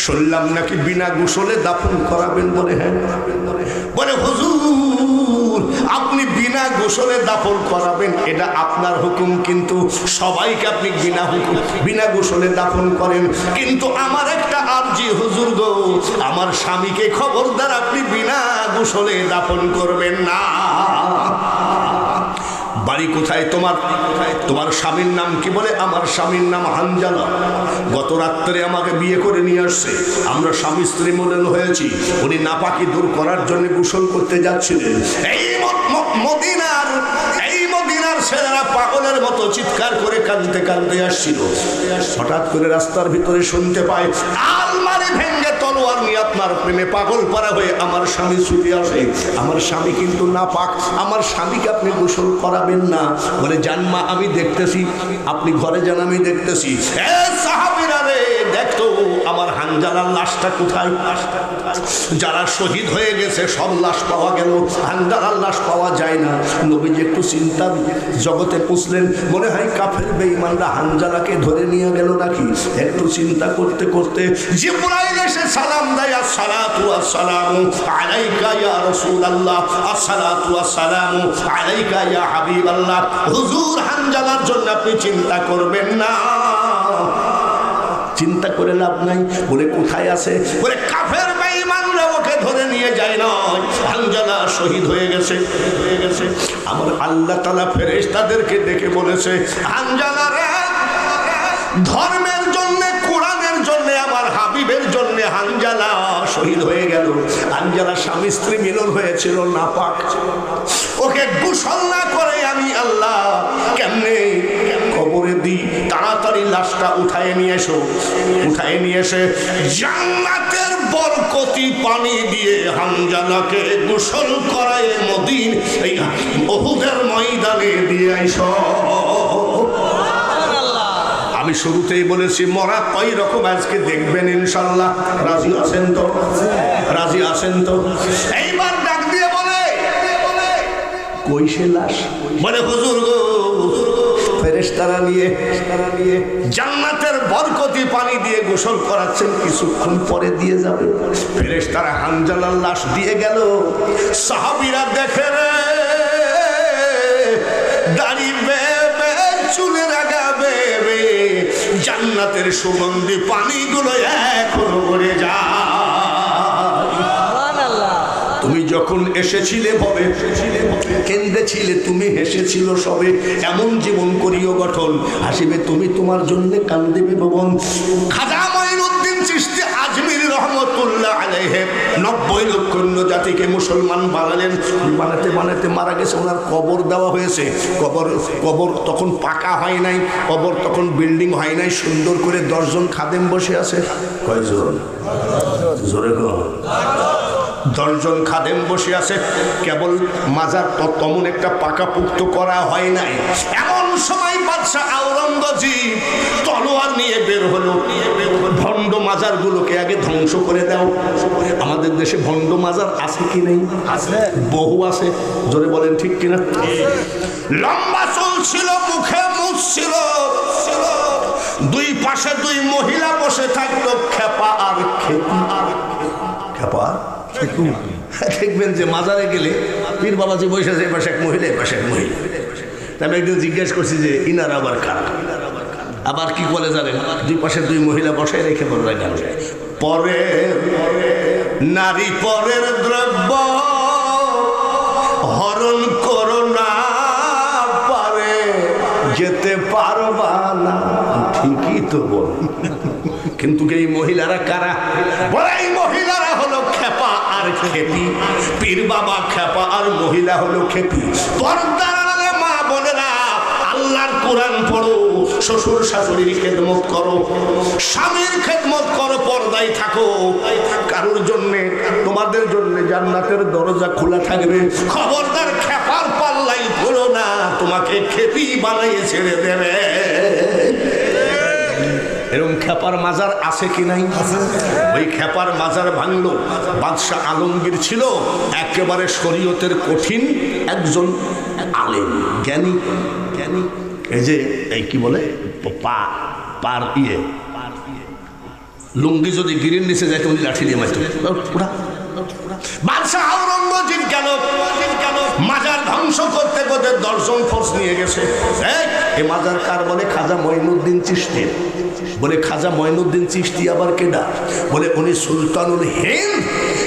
শুনলাম নাকি বিনা গোসলে দাফন করাবেন? বলে হ্যাঁ। বলে হুজুর, আপনি বিনা গোসলে দাফন করাবেন, এটা আপনার হুকুম, কিন্তু সবাইকে আপনি বিনা গোসলে দাফন করেন। কিন্তু আমার একটা আরজি হুজুর গো, আমার স্বামীকে খবরদার আপনি বিনা গোসলে দাফন করবেন না। বাড়ি কোথায় তোমার? তোমার স্বামীর নাম কি? বলে আমার স্বামীর নাম হানজালা। গত রাত্রে আমাকে বিয়ে করে নিয়ে আসছে, আমরা স্বামী স্ত্রী মিলন হয়েছি। উনি নাপাকি দূর করার জন্য গোসল করতে যাচ্ছিলেন। এই মদিনার ছেলেরা পাগলের মতো চিৎকার করে কাঁদতে কাঁদতে আসছিল। হঠাৎ করে রাস্তার ভিতরে শুনতে পায়, আলমারি ভেঙে তলোয়ার নিয়ে আপনার প্রেমে পাগল পারা হয়ে আমার স্বামী ছুটে আসে। আমার স্বামী কিন্তু নাপাক, আমার স্বামীকে আপনি গোসল করাবেন না। বলে জানমা, আমি দেখতেছি, আপনি ঘরে যান, আমি দেখতেছি। সাহাবীরা রে, দেখতো আমার হানজালার লাশটা কোথায়? যারা শহীদ হয়ে গেছে সব লাশ পাওয়া গেল, হানজালার লাশ পাওয়া যায় না। নবীজি একটু চিন্তা জগতে পুষলেন, মনে হয় কাফের বেঈমানরা হানজালাকে ধরে নিয়ে গেল নাকি। একটু চিন্তা করতে করতে জিবরাইল এসে সালাম দেয়, আসসালাতু ওয়াসসালামু আলাইকা ইয়া রাসূলুল্লাহ, আসসালাতু ওয়াসসালামু আলাইকা ইয়া হাবিবাল্লাহ। হুজুর, হানজালার জন্য আপনি চিন্তা করবেন না, চিন্তা করে লাভ নাই। বলে কোথায় আছে? বলে কাফের বেঈমানরা ওকে ধরে নিয়ে যায় না, হানজালা শহীদ হয়ে গেছে। আমার আল্লাহ তাআলা ফেরেশতাদেরকে ডেকে বলেছে, হানজালা রে, ধর্মের জন্য, কোরআনের জন্য, আমার হাবিবের জন্য হানজালা শহীদ হয়ে গেল। হানজালা স্বামী স্ত্রী মিলন হয়েছিল, নাপাক। ওকে গোসল না করে আমি আল্লাহ কেমনে কবরে দিই? তাড়াতাড়ি লাশটা উঠায় নিয়ে এসো। উঠায় নিয়ে এসে জান্নাতের বরকতি পানি দিয়ে হানজালাকে গোসল করায় মদিন এই ওহুদের ময়দানে দিয়ে আইসো। আমি শুরুতেই বলেছি, মরা কয় রকম আজকে দেখবেন ইনশাল্লাহ। রাজি আছেন তো? রাজি আছেন তো? এইবার ডাক দিয়ে বলে, কই সে লাশ? বলে হুজুর গো, ফেরেশতারা নিয়ে জান্নাতের বরকতি পানি দিয়ে গোসল করাচ্ছেন, কিছুক্ষণ পরে দিয়ে যাবে। ফেরেশতারা হানজালার লাশ দিয়ে গেল। সাহাবীরা দেখে রে, দাঁড়িয়ে চুলে লাগাবে, জান্নাতের সুগন্ধি পানিগুলো এখনো পড়ে যায়। তুমি যখন এসেছিলে ভবে কেন্দেছিলে, তুমি হেসেছিল সবে, এমন জীবন করিও গঠন, হাসিবে তুমি তোমার জন্য কান্দিবে ভবন। খাজা মঈনুদ্দিন চিশতি আজমির রহমতুল্লাহ আলাইহি 90 লক্ষ জাতিকে মুসলমান বানালেন। বানাতে বানাতে মারা গেছে, ওনার কবর দেওয়া হয়েছে। কবর তখন পাকা হয় নাই, কবর তখন বিল্ডিং হয় নাই, সুন্দর করে 10 জন খাদেম বসে আছে। কয়জন? জোরে গো। 10 জন খাদেম বসে আছে, কেবল মাজার তেমন একটা পাকাপুক্ত করা হয় নাই। এমন সময় বাদশা আওরঙ্গজেব তলোয়ার নিয়ে বের হলো, ভণ্ড মাজারগুলোকে আগে ধ্বংস করে দাও। আমাদের দেশে ভণ্ড মাজার আছে কি নেই? আছে, বহু আছে। জোরে বলেন ঠিক কিনা? লম্বা চুল ছিল, মুখে মুছ ছিল, দুই পাশে 2 মহিলা বসে থাকতো, খেপা আর খেপি। খেপা দেখবেন যে মাজারে গেলে পীর বাবাজি বসে আছে, পাশে এক মহিলা, পাশে এক মহিলা। আমি একদিন জিজ্ঞেস করছি যে ইনার আবার কারা? আবার কি বলে জানেন? 2 পাশে 2 মহিলা বসায় রেখে বলরা গান গায়, পরে নারী পরের দ্রব্য হরণ করো না, পারে যেতে পারবা না। ঠিকই তো বল, কিন্তু এই মহিলারা কারা? বলে এই মহিলারা হলো খেপা আর খেপি। পীর বাবা খেপা আর মহিলা হলো খেপি। পর্দার মা বোনেরা, আল্লাহর কোরআন পড়ো, শ্বশুর শাশুড়ির খেদমত করো, স্বামীর খেদমত করো, পর্দায় থাকো। কারোর জন্যে, তোমাদের জন্যে জান্নাতের দরজা খোলা থাকবে। খবরদার খেপার পাল্লাই পড়ো না, তোমাকে খেপি বানাইয়ে ছেড়ে দেবে। এরকম খেপার মাজার আছে কি নাই? ওই খেপার মাজার ভাঙলো। বাদশাহ আলমগীর ছিল একেবারে শরীয়তের কঠিন একজন আলেম, জ্ঞানী। এই যে এই কি বলে পার ইয়ে লুঙ্গি যদি গিরির নিচে যায়, তুমি লাঠি দিয়ে মারতে। বাদশাহ আওরঙ্গজেব গেল মাজার ধ্বংস করতে করতে 10 জন ফোর্স নিয়ে গেছে। এই মাজার কার? বলে খাজা মঈনুদ্দিন চিশতি। বলে খাজা মঈনুদ্দিন চিশতি আবার কেডা? বলে উনি সুলতানুল হিন্দ,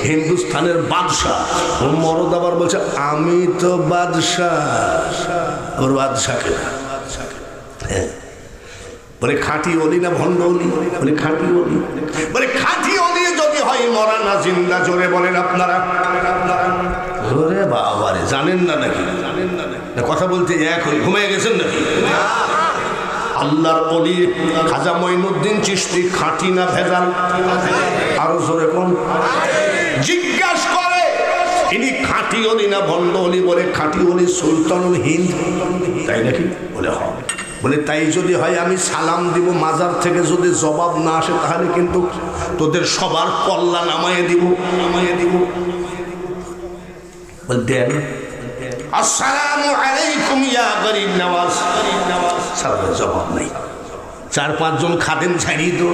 হিন্দুস্তানের বাদশাহ। মরদ আবার বলছে আমি তো বাদশাহ। আবার বাদশাহ কেডা? বলে খাঁটি অলি না ভণ্ড অলি? বলে খাঁটি অলি। বলে খাঁটি অলি যদি হয় মরা না জিন্দা? জোরে বলেন আপনারা। ওরে বাবারে, জানেন না নাকি? কথা বলতে এক হই, ঘুমিয়ে গেছেন নাকি? আল্লাহর অলি খাজা মঈনুদ্দিন চিশতি খাঁটি না ভেজাল? আরো জোরে কোন? জিজ্ঞাসা করে ইনি খাঁটি অলি না ভণ্ড অলি? বলে খাঁটি অলি, সুলতানুল হিন্দ। তাই নাকি? বলে হয়। বলে তাই যদি হয় আমি সালাম দিব, মাজার থেকে যদি জবাব না আসে তাহলে কিন্তু তোদের সবার কল্লা নামাইয়ে দিব। বলে দেন, আসসালামু আলাইকুম ইয়া গরিব নওয়াজ। সালামের জবাব নাই। 4-5 জন খাদেম ছাড়িয়ে দো।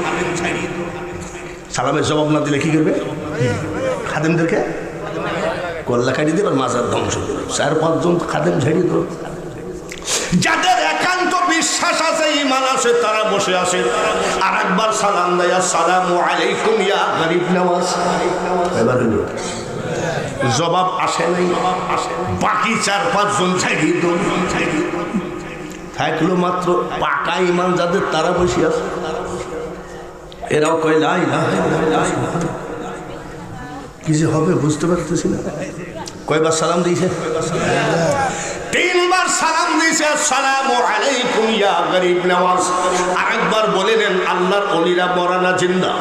সালামের জবাব না দিলে কি করবে? খাদেমদেরকে কল্লা কাটিয়ে দেবে, মাজার ধ্বংস করবে। 4-5 জন খাদেম ছাড়িয়ে দো। যাদের একান্ত বিশ্বাস আছে, ঈমান আছে, তারা বসে আছে। আর একবার সালাম দেয়, আসসালামু আলাইকুম ইয়া গরিব নওয়াজ। এবার হলো জবাব আসে নাই। বাকি 4-5 জন ছাড়িয়ে দো। থাকলো মাত্র পাকা ঈমান যাদের, তারা বসে আছে। এরাও কয় লা ইলাহা ইল্লাল্লাহ। কি যে হবে বুঝতে পারতেছি না। কয়বার সালাম দিয়েছে? 3 বার সালাম দিয়েছে, আসসালামু আলাইকুম ইয়া গরিব নওয়াজ। আরেকবার বলেন আল্লাহর ওলিরা মরা না জিন্দা?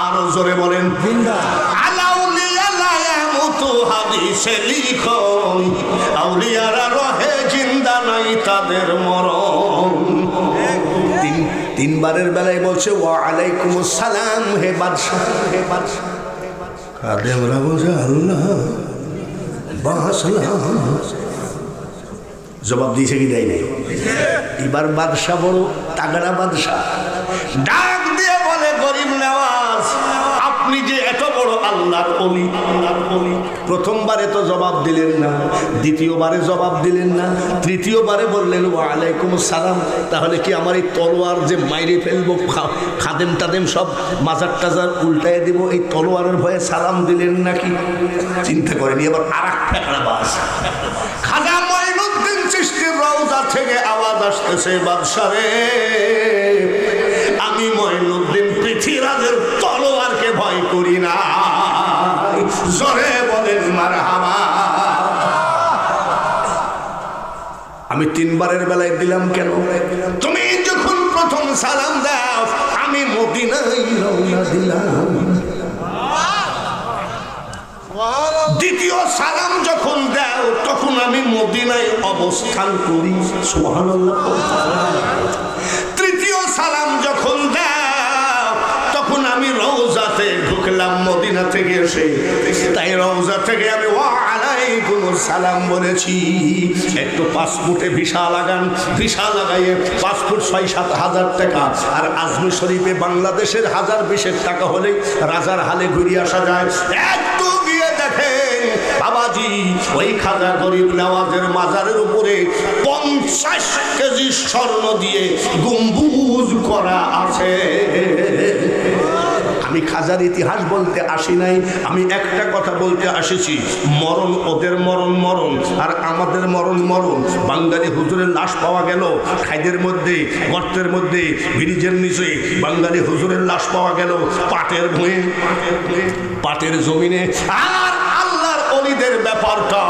আরো জোরে বলেন জিন্দা। আলাউলিয়া লা ইয়ামুতু হাদিসে লিখন, আউলিয়ারা রহে জিন্দা নাই তাদের মরণ। 3 বারের বেলায় বলছে ওয়া আলাইকুমুস সালাম হে বাদশাহ, হে বাদশাহ। খাদেমরা বলছে আল্লাহ বাসালাম। জবাব দিয়েছে কি দেয় নাই? এবার বাদশাহ বড় তাগড়া বাদশাহ, ডাক দিয়ে বলে গরিব নওয়াজ, আপনি যে এত বড় আল্লাহর ওলি। প্রথমবারে তো জবাব দিলেন না, দ্বিতীয়বারে জবাব দিলেন না, তৃতীয়বারে বললেন ওয়ালাইকুম সালাম। তাহলে কি আমার এই তলোয়ার যে মাইরে ফেলবো, খাদেম টাদেম সব মাজার টাজার উল্টায় দিব, এই তলোয়ারের ভয়ে সালাম দিলেন নাকি? চিন্তা করেনি। এবার আর এক ফেকড়া বাস। খাজা মঈনুদ্দিন চিশতির রওজা থেকে আওয়াজ আসতেছে, বাদশারে আমি মঈনুদ্দিন পৃথিবীরাজের তলোয়ারকে ভয় করি না। জোরে বলেন মারহাবা। আমি তিনবারের বেলায় দিলাম কেন? তুমি যখন প্রথম সালাম দাও আমি মদিনায় রওনা দিলাম, দ্বিতীয় সালাম যখন দাও তখন আমি মদিনায় অবস্থান করি, সুবহানাল্লাহ। তৃতীয় সালাম যখন দাও তখন আমি রওজাতে ঢুকলাম মদিনা থেকে এসে, তাই রওজা থেকে আমি ওয়ালাইকুম সালাম বলেছি। একটু পাসপোর্টে ভিসা লাগান, ভিসা লাগাইয়ে পাসপোর্ট 6-7 হাজার টাকা, আর আজমি শরীফে বাংলাদেশের 1020 টাকা হলে রাজার হালে ঘুরিয়ে আসা যায়। একটু গিয়ে দেখেন বাবাজি ওই খাজা গরিব নওয়াজের মাজারের উপরে 50 কেজি স্বর্ণ দিয়ে গম্বুজ করা আছে। আমি খাজার ইতিহাস বলতে আসি নাই, আমি একটা কথা বলতে আসিছি, মরণ ওদের মরণ মরণ আর আমাদের মরণ মরণ। বাঙালি হুজুরের লাশ পাওয়া গেল খাইদের মধ্যে, গর্তের মধ্যে, ব্রিজের নিচে বাঙালি হুজুরের লাশ পাওয়া গেল পাটের ভুঁয়ে, পাটের জমিনে। আর আল্লাহর ওলিদের ব্যাপারটা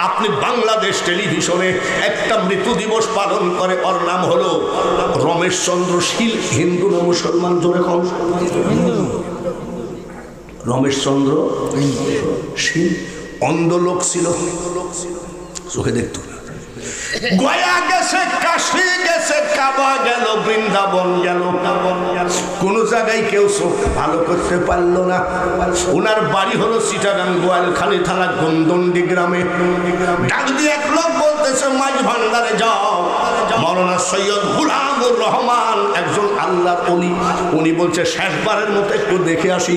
আপনি বাংলাদেশ টেলিভিশনে একটা মৃত্যু দিবস পালন করে, ওর নাম হলো রমেশ চন্দ্র শীল। হিন্দু না মুসলমান? জোরে কম। রমেশ চন্দ্র শীল অন্ধ লোক ছিল, চোখে দেখতো না। গয়া গেছে, কাশী গেছে, কাবা গেল, বৃন্দাবন গেল, কোন জায়গায় কেউ চোখ ভালো করতে পারলো না। ওনার বাড়ি হলো চিটাগাং গোয়ালখালী থানা গন্দন্ডি গ্রামে। ডাক দিয়ে এক লোক বলতেছে মাঝ ভান্ডারে যাও, মাওলানা সৈয়দ গুলামুর রহমান একজন আল্লাহর ওলি, উনি বলছে শেষবারের মতো একটু দেখে আসি।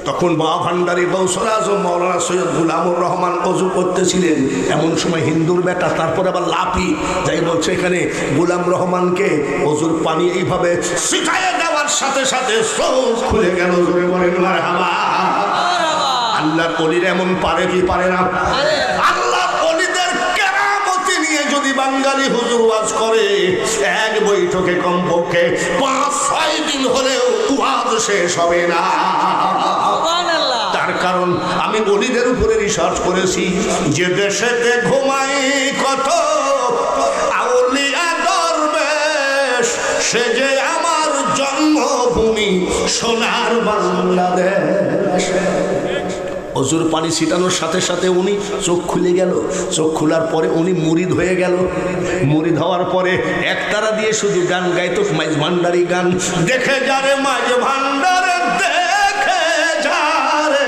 তখন বাবা ভান্ডারী গৌসুল আজম মাওলানা সৈয়দ গুলামুর রহমান অজু করতেছিলেন। এমন সময় হিন্দুর বেটা তারপরে আবার লাফি যাই বলছে এখানে গুলাম রহমানকে অজুর পানি এইভাবে ছিটাইয়ে দেওয়ার সাথে সাথে চোখ খুলে গেল। জোরে বলেন মারহাবা। আল্লাহর ওলিরা এমন পারে কি পারে না? আল্লাহর ওলিদের কেরামতি নিয়ে যদি বাঙালি হুজুর ওয়াজ করে এক বৈঠকে কমপক্ষে 5-6 দিন হলেও ওয়াজ শেষ হবে না। তার কারণ আমি ওলিদের উপরে রিসার্চ করেছি, যে দেশেতে ঘুমাই কত আউলিয়া দরবেশ, সে যে আমার জন্মভূমি সোনার বাংলাদেশ। অজুর পানি ছিটানোর সাথে সাথে উনি চোখ খুলে গেল। চোখ খোলার পরে উনি মুরিদ হয়ে গেল। মুরিদ হওয়ার পরে একতারা দিয়ে শুধু গান গাইতো, মাইজ ভান্ডারি গান। দেখে যারে মাইজ ভান্ডারে, দেখে যারে,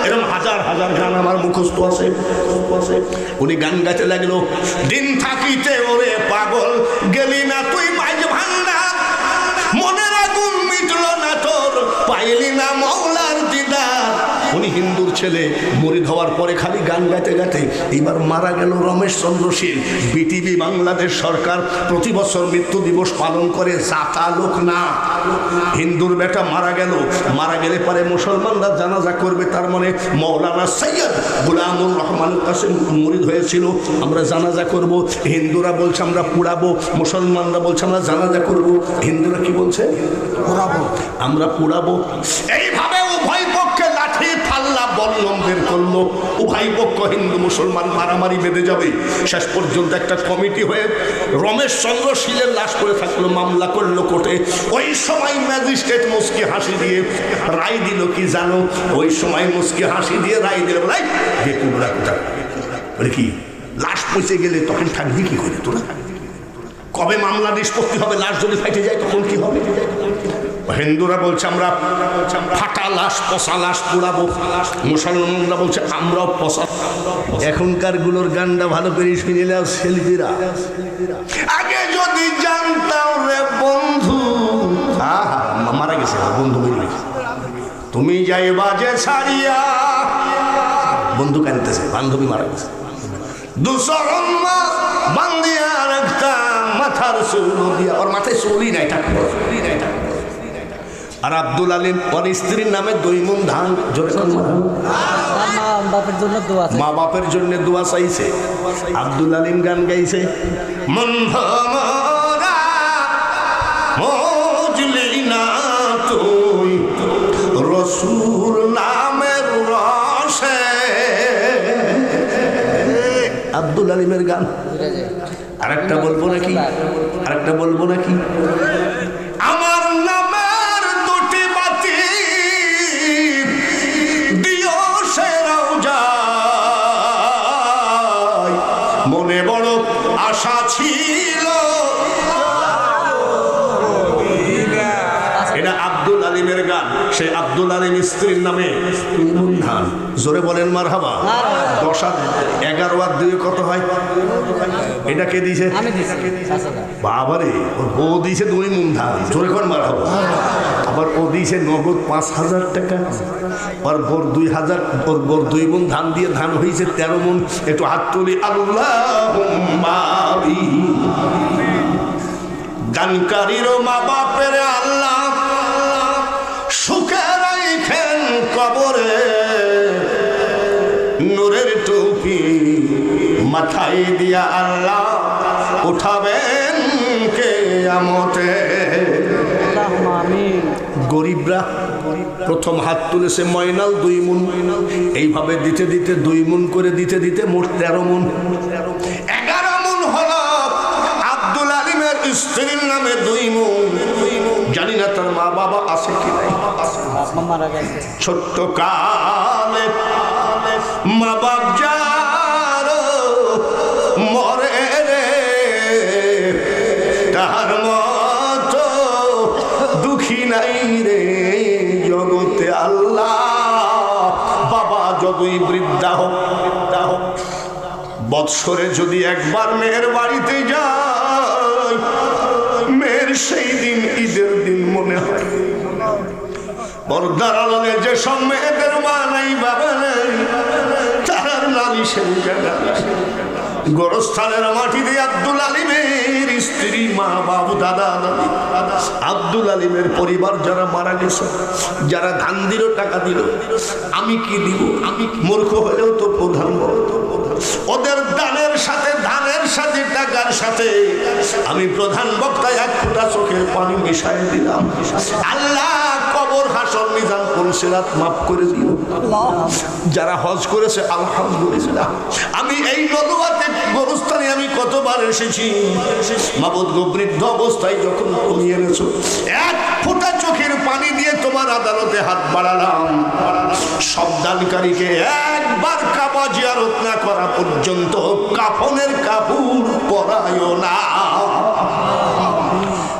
এরকম হাজার হাজার গান আমার মুখস্থ আছে। উনি গান গাইতে লাগলো, দিন থাকিতে ওরে পাগল গেলি না তুই মাইজ ভান্ডার, মনের আগুন মিটল না তোর পাইলি না মওলার দিদার। উনি হিন্দুর ছেলে, মুরিদ হওয়ার পরে খালি গান গাইতে গাইতে এবার মারা গেল রমেশ চন্দ্র শীল। বিটিভি বাংলাদেশ সরকার প্রতি বছর মৃত্যু দিবস পালন করে, জাতা লোক না। হিন্দুর বেটা মারা গেল, মারা গেলে পরে মুসলমানরা জানাজা করবে, তার মানে মাওলানা সৈয়দ গুলামুর রহমানের কাছে মুরিদ হয়েছিল, আমরা জানাজা করব। হিন্দুরা বলছে আমরা পুড়াবো, মুসলমানরা বলছে আমরা জানাজা করব। হিন্দুরা কি বলছে? পুড়াবো, আমরা পুড়াবো। এইভাবে উভয় পক্ষে লাঠি পাল্লা বল্লম বের করলো, উভয় পক্ষ হিন্দু মুসলমান মারামারি বেঁধে যাবে। শেষ পর্যন্ত একটা কমিটি হয়ে রমেশ চন্দ্র শীলের লাশ করে থাকলো, মামলা করলো কোর্টে। ওই সময় ম্যাজিস্ট্রেট মুস্কি হাসি দিয়ে রায় দিল কি জানো? ওই সময় মুস্কি হাসি দিয়ে রায় দিল, বলাই যে তোমরা কোথায় বলে কি লাশ পচে গেলে তখন থাকবি কি করে তোরা? কবে মামলা নিষ্পত্তি হবে? লাশ যদি ফাইটে যায় তখন কি হবে? হিন্দুরা বলছে আমরা ফাটা লাশ, পচা লাশ পোড়াবো। মুসলমানরা বলছে আমরাও পচা। এখনকার গুলোর গানটা ভালো করে শুনিলে সেলফিরা, আগে যদি জানতাম রে বন্ধু, মারা গেছে বন্ধু বেরিয়ে গেছে, তো তুমি যাইবা যে ছাড়িয়া, বন্ধু কাঁদতেছে, বান্ধবী মারা গেছে, দুসরন মাছ বান্ধিয়া রাখতাম মাথার চুল দিয়া, ওর মাথায় চুলই নাই থাকতো। আর আব্দুল আলীম ওর স্ত্রীর নামে 2 মণ ধান, জোরে মা বাপের জন্য দোয়া চাইছে। আব্দুল আলীম গান গাইছে, মন ভরা মজলি না তুই রসুল নামের রসে। আব্দুল আলীমের গান। আরেকটা বলবো নাকি? আরেকটা বলবো নাকি? আমার নামের 2টি বাতি দিও সে রওজায়, মনে বড় আশা ছিল। এটা আব্দুল আলীমের গান। সেই আব্দুল আলীম স্ত্রীর নামে 2 মণ ধান, জোরে বলেন মারহাবা। 10 আর 11 আর 2 কত হয়? এটা কে দিয়েছে? বাবারে, ওর বউ দিয়েছে 2 মণ ধান, জোরে কোন মারহাবা। আবার ও দিয়েছে নগদ 5,000 টাকা, ওর বোর 2,000, ওর বোর 2 মণ ধান দিয়ে ধান হয়েছে 13 মণ। একটু হাত তুলি, আল্লাহুম্মা আমিন। দানকারীরও মা বাপের আল্লাহ সুখে রাখেন কবরে, নূরের টুপি মাথায় দিয়া আল্লাহ উঠাবেন কিয়ামতে। গরিবরা প্রথম হাত তুলেছে ময়নাল 2 মণ, এইভাবে দিতে দিতে 2 মণ করে দিতে দিতে মোট 13 মণ। 11 মণ হলো আব্দুল আলীমের স্ত্রীর নামে 2 মণ। জানি না তার মা বাবা আছে কি নাই। ছোট্ট কালে মা বাপ যার মরে রে, তাহার মতো দুঃখী নাই রে জগতে। আল্লাহ বাবা যতই বৃদ্ধা হোক, বৎসরে যদি একবার মেয়ের বাড়িতে যায়, মেয়ের সেই দিন ঈদের দিন মনে হয়। পর্দার আড়ালে যেসব মেয়েদের মা নাই বাবা নাই, তার নারী সেই জায়গা। গোরস্থানের মাটি দিয়ে আব্দুল আলীমের স্ত্রী, মা বাবু, দাদা দাদি, আব্দুল আলীমের পরিবার যারা মারা গেছে, যারা ধান দিল, টাকা দিল, আমি কি দিব? আমি মূর্খ হলেও তো প্রধান। ওদের দানের সাথে, ধানের সাথে, টাকার সাথে আমি প্রধান বক্তা 1 ফোঁটা চোখের পানি মিশাই দিলাম। আল্লাহ কবর, হাসর, মিজান, পুলসিরাত মাফ করে দিও। যারা হজ করেছে আলহামদুলিল্লাহ। আমি এই নদুয়াতে গোরস্থানে আমি কতবার এসেছি। মাবুদ গো, বৃদ্ধ অবস্থায় যখন তুমি এনেছো, 1 ফোঁটা চোখের পানি দিয়ে তোমার আদালতে হাত বাড়ালাম। সব দানকারীকে একবার কাবা জিয়ারত না করা পর্যন্ত কাফনের কাপড় পরায়ও না।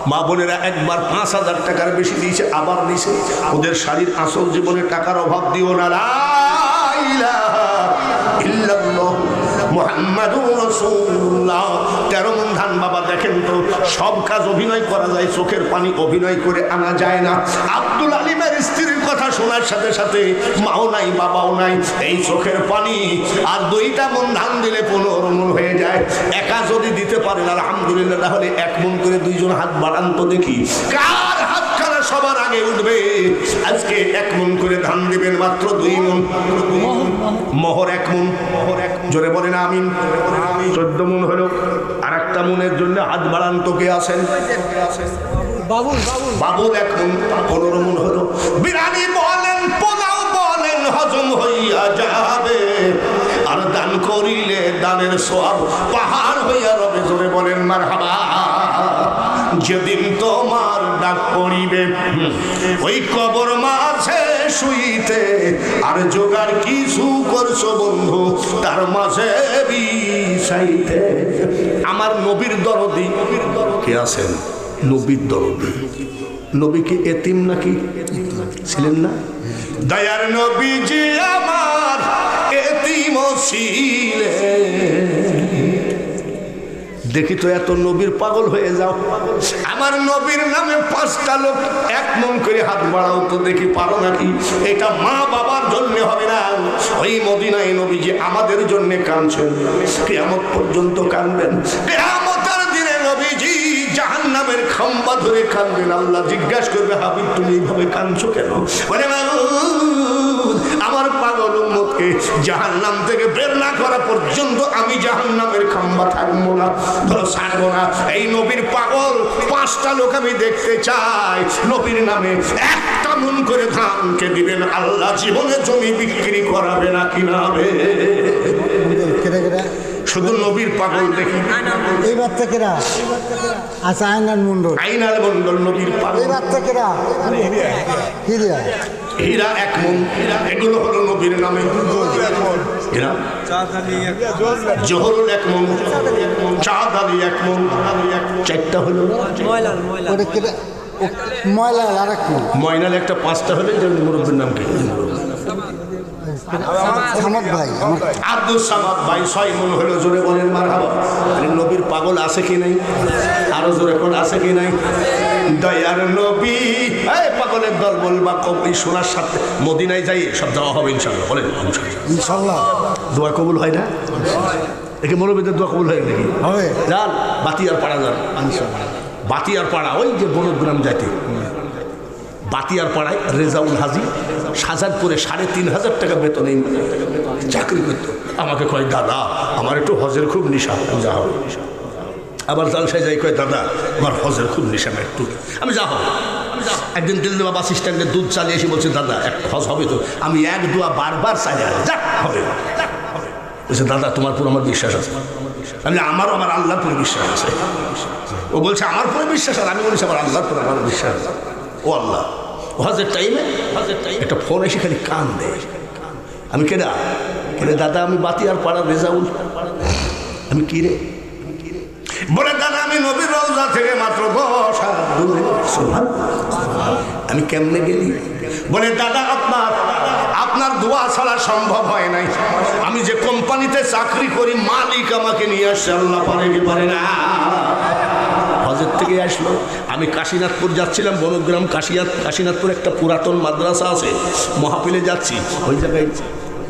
মা বোনেরা একবার 5,000 টাকার বেশি দিয়েছে, আবার দিয়েছে। ওদের শাড়ির আসল জীবনে টাকার অভাব দিও না। লা ইলাহা ইল্লাল্লাহ মুহাম্মাদুর রাসূলুল্লাহ। 13 মণ ধান বাবা। দেখেন তো, সব কাজ অভিনয় করা যায়, চোখের পানি অভিনয় করে আনা যায় না। আব্দুল আলীমের স্ত্রীর কথা শোনার সাথে সাথে মাও নাই, বাবাও নাই, এই চোখের পানি আর 2টা মণ ধান দিলে 15 মণ হয়ে যায়। একা যদি দিতে পারেন আলহামদুলিল্লাহ, তাহলে 1 মণ করে 2 জন হাত বাড়ান তো দেখি কার হাতখানা সবার আগে উঠবে। আজকে 1 মণ করে ধান দিবেন, মাত্র 2 মণ। মোহর 1 মণ, জোরে বলেন আমিন। 14 মণ হলো। আর একটা মণের জন্য হাত বাড়ান তো কে আছেন? বাবুল 1 মণ, 15 মণ হলো। বিরিয়ানি বলেন, পোলাও বলেন, হজম হইয়া যাবে। আর দান করিলে দানের সওয়াব পাহাড় হইয়া রবে। জোরে বলেন মারহাবা। যেদিন তোমার ডাক পড়িবে ওই কবর মাঝে শুইতে, আর জোগাড় কিছু করছো বন্ধু তার মাঝে বিছাইতে। আমার নবীর দরদি কে আছেন? নবীর দরদি। নবী কি এতিম নাকি ছিলেন না? দয়ার নবীজি আমার এতিম ছিলেন। দেখি তো এত নবীর পাগল হয়ে যাও, আমার নবীর নামে 5টা লোক এক মন করে হাত বাড়াও তো দেখি পারো নাকি। এটা মা বাবার জন্য হবে না, ওই মদিনায় নবীজি আমাদের জন্য কাঁদছেন, কিয়ামত পর্যন্ত কাঁদবেন। কিয়ামতের দিনে নবীজি জাহান্নামের খাম্বা ধরে কাঁদবেন। আল্লাহ জিজ্ঞাসা করবে, হাবিব তুমি এইভাবে কাঁদছো কেন? বলে আমার পাগল উম্মতকে জাহান্নাম থেকে বের না করা পর্যন্ত আমি জাহান্নামের খাম্বা থাকবো না, ছাড়বো না। এই নবীর পাগল 5টা লোক আমি দেখতে চাই, নবীর নামে 1টা মন করে ধানকে দিবেন। আল্লাহ জীবনে জমি বিক্রি করাবে না কিনাবে, শুধু নবীর পাগল দেখি। এইবার থেকেরা আচ্ছা আইনাল মন্ডল, আইনাল মন্ডল নবীর পাগল। এইবার থেকেরা হিরিয়া হীরা 1 মন, এগুলো হলো নবীর নামে। হীরা জহরুল 1 মন, চাঁদ আলী 1 মন, 4টা হলো ময়লাল আরেক মন, ময়নাল একটা 5টা হলে মুরব্বীর নাম কি? সামাদ ভাই, আব্দুল সামাদ ভাই 6 মন হলো। জোরে বলেন মারহাবা। নবীর পাগল আছে কি নাই? আরো জোরে কোন আছে কি নাই? দয়ার নবী পাগলের দল বলবা কবি শোনার সাথে মদিনায় যাই সব যাওয়া হবে ইনশাল্লাহ। বলেন ইনশাল্লাহ। দোয়া কবুল হয় না? একে মৌলবীদের দোয়া কবুল হয় নাকি? হবে। যান বাতিয়ার পাড়া যান, বাতিয়ার পাড়া ওই যে বনগ্রাম যাইতে বাতিয়ার পাড়ায় রেজাউল হাজি শাহজাদপুরে 3,500 টাকা বেতনে চাকরি করত। আমাকে কয় দাদা আমার একটু হজের খুব নিশা, যা হবে। আবার জালসায় যাই কয় দাদা আমার হজের খুব নিশা, একটু আমি যা হবে। একদিন দিলদেবা বাস স্ট্যান্ডে দুধ চালিয়ে এসে বলছে দাদা একটা হজ হবে তো? আমি 1 দোয়া বারবার চাই যা হবে। বলছে দাদা তোমার পুরো আমার বিশ্বাস আছে। আমি আমারও আমার আল্লাহর পুরো বিশ্বাস আছে। ও বলছে আমার পুরো বিশ্বাস, আর আমি বলছি আমার আল্লাহর পুরো আমার বিশ্বাস আছে। ও আল্লাহ হজের টাইমে একটা ফোন এসে খালি কান দেয়। আমি কেনা বলে দাদা আমি বাতিয়ার পাড়া রেজাউল। আমি কি রে? বলে দাদা আমি নবীর রওজা থেকে মাত্র 10 হাত দূরে। আমি কেমনে গেলি? বলে দাদা আপনার দোয়া ছাড়া সম্ভব হয় নাই। আমি যে কোম্পানিতে চাকরি করি মালিক আমাকে নিয়ে আসছে, আল্লাহ পারে কি পারে না। হজের থেকে আসলো। আমি কাশীনাথপুর যাচ্ছিলাম, বনগ্রাম কাশীনাথপুর একটা পুরাতন মাদ্রাসা আছে, মহাপিলে যাচ্ছি। ওই জায়গায়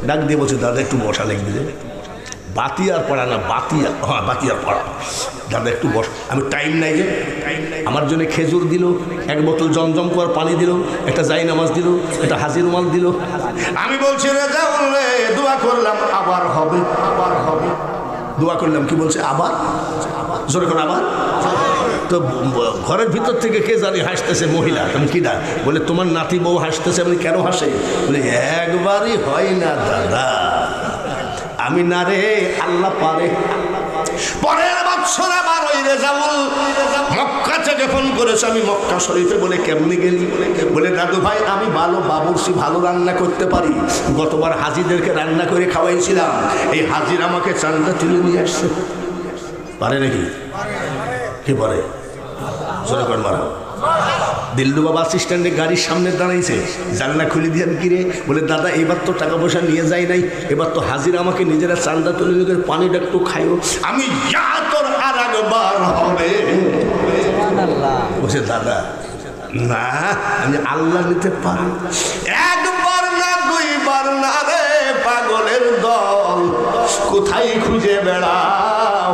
ডাক দিয়ে বলছে দাদা একটু বসা লাগবে। যে বাতিয়ার পাড়া না বাতিয়া, হ্যাঁ বাতিয়ার পাড়া। দাদা একটু বস। আমি টাইম নাই যে, আমার জন্য খেজুর দিল, 1 বোতল জমজম করার পানি দিল, একটা জাই নামাজ দিল, একটা হাজির রুমাল দিল। আমি বলছি রেজাউল রে দোয়া করলাম আবার হবে, আবার হবে। দোয়া করলাম কি বলছে আবার? জোরে করে আবার। তো ঘরের ভিতর থেকে কে জানি হাসতেছে মহিলা। তুমি কি না? বলে তোমার নাতি বউ হাসতেছে। আমি কেন হাসে? বলে একবারই হয় না দাদা। আমি না রে, আল্লাহ পারে। পরের বছর আবার ওই রেজাউল মক্কা থেকে ফোন করেছে। আমি মক্কা শরীফে। বলে কেমনি গেলি? বলে দাদু ভাই আমি ভালো বাবুর্চি, ভালো রান্না করতে পারি। গতবার হাজিদেরকে রান্না করে খাওয়াইছিলাম, এই হাজির আমাকে চান্দা তুলে নিয়ে আসছে। পারে নাকি? কি পারে? জোরে কর মারা। দিলদুবা বাস স্ট্যান্ডে গাড়ির সামনে দাঁড়াইছে, জানলা খুলে দিয়ে কিরে বলে দাদা এবার তো টাকা পয়সা নিয়ে যাই নাই, এবার তো হাজির আমাকে নিজেরা চান্দা তুলে নিয়ে পানিটা একটু খাইও। আমি যা তোর আর একবার হবে। বলছে দাদা না, আমি আল্লাহ নিতে পারি। 1 বার না 2 বার না রে পাগলের দল, কোথায় খুঁজে বেড়াও।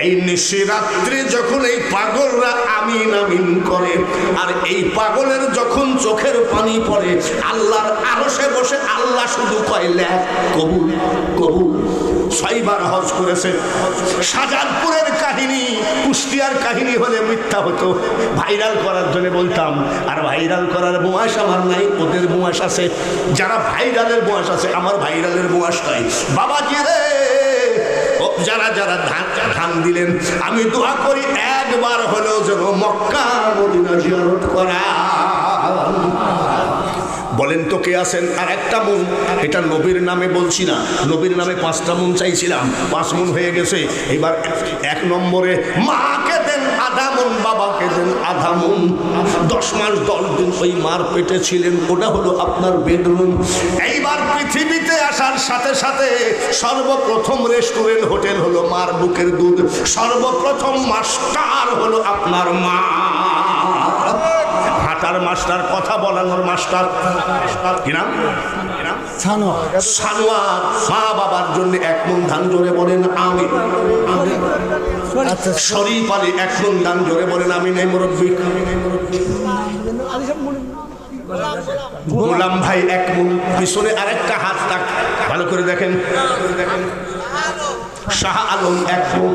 এই নিশিরাত্রি যখন এই পাগলরা আমিন আমিন করে, আর এই পাগলের যখন চোখের পানি পড়ে, আল্লাহর আরশে বসে আল্লাহ শুধু কয় লেখ কবুল কবুল। 6 বার হজ করেছে। শাহজাদপুরের কাহিনী কুষ্টিয়ার কাহিনী হলে মিথ্যা হতো, ভাইরাল করার জন্য বলতাম। আর ভাইরাল করার বয়স আমার নাই, ওদের বয়স আছে। যারা ভাইরালের বয়স আছে, আমার ভাইরালের বয়স নাই। বাবাজি রে, যারা যারা ধান দিলেন, আমি দোয়া করি 1 বার হলেও যেন মক্কা মদিনা জিয়ারত করা। বলেন তো কে আছেন? আর একটা মন, এটা নবীর নামে বলছি না, নবীর নামে 5টা মন চাইছিলাম, 5 মন হয়ে গেছে। এবার 1 নম্বরে মাকে দেন আধা মন, বাবাকে দেন আধা মন। 10 মাস 10 দিন ওই মার পেটে ছিলেন, ওটা হলো আপনার বেডরুম। এইবার পৃথিবীতে আসার সাথে সাথে সর্বপ্রথম রেস্টুরেন্ট হোটেল হলো মার বুকের দুধ, সর্বপ্রথম মাস্টার হলো আপনার মা। হাঁটার মাস্টার, কথা বলানোর মাস্টার, কি নাম? সানোয়ার। মা বাবার জন্য 1 মন ধান, জোরে বলেন আমিন। শরীফ আলী 1 মন ধান, জোরে বলেন আমিন। এই মুরব্বী গোলাম ভাই 1 মন। পিছনে আরেকটা হাত তাক, ভালো করে দেখেন। শাহ আলম 1 মন।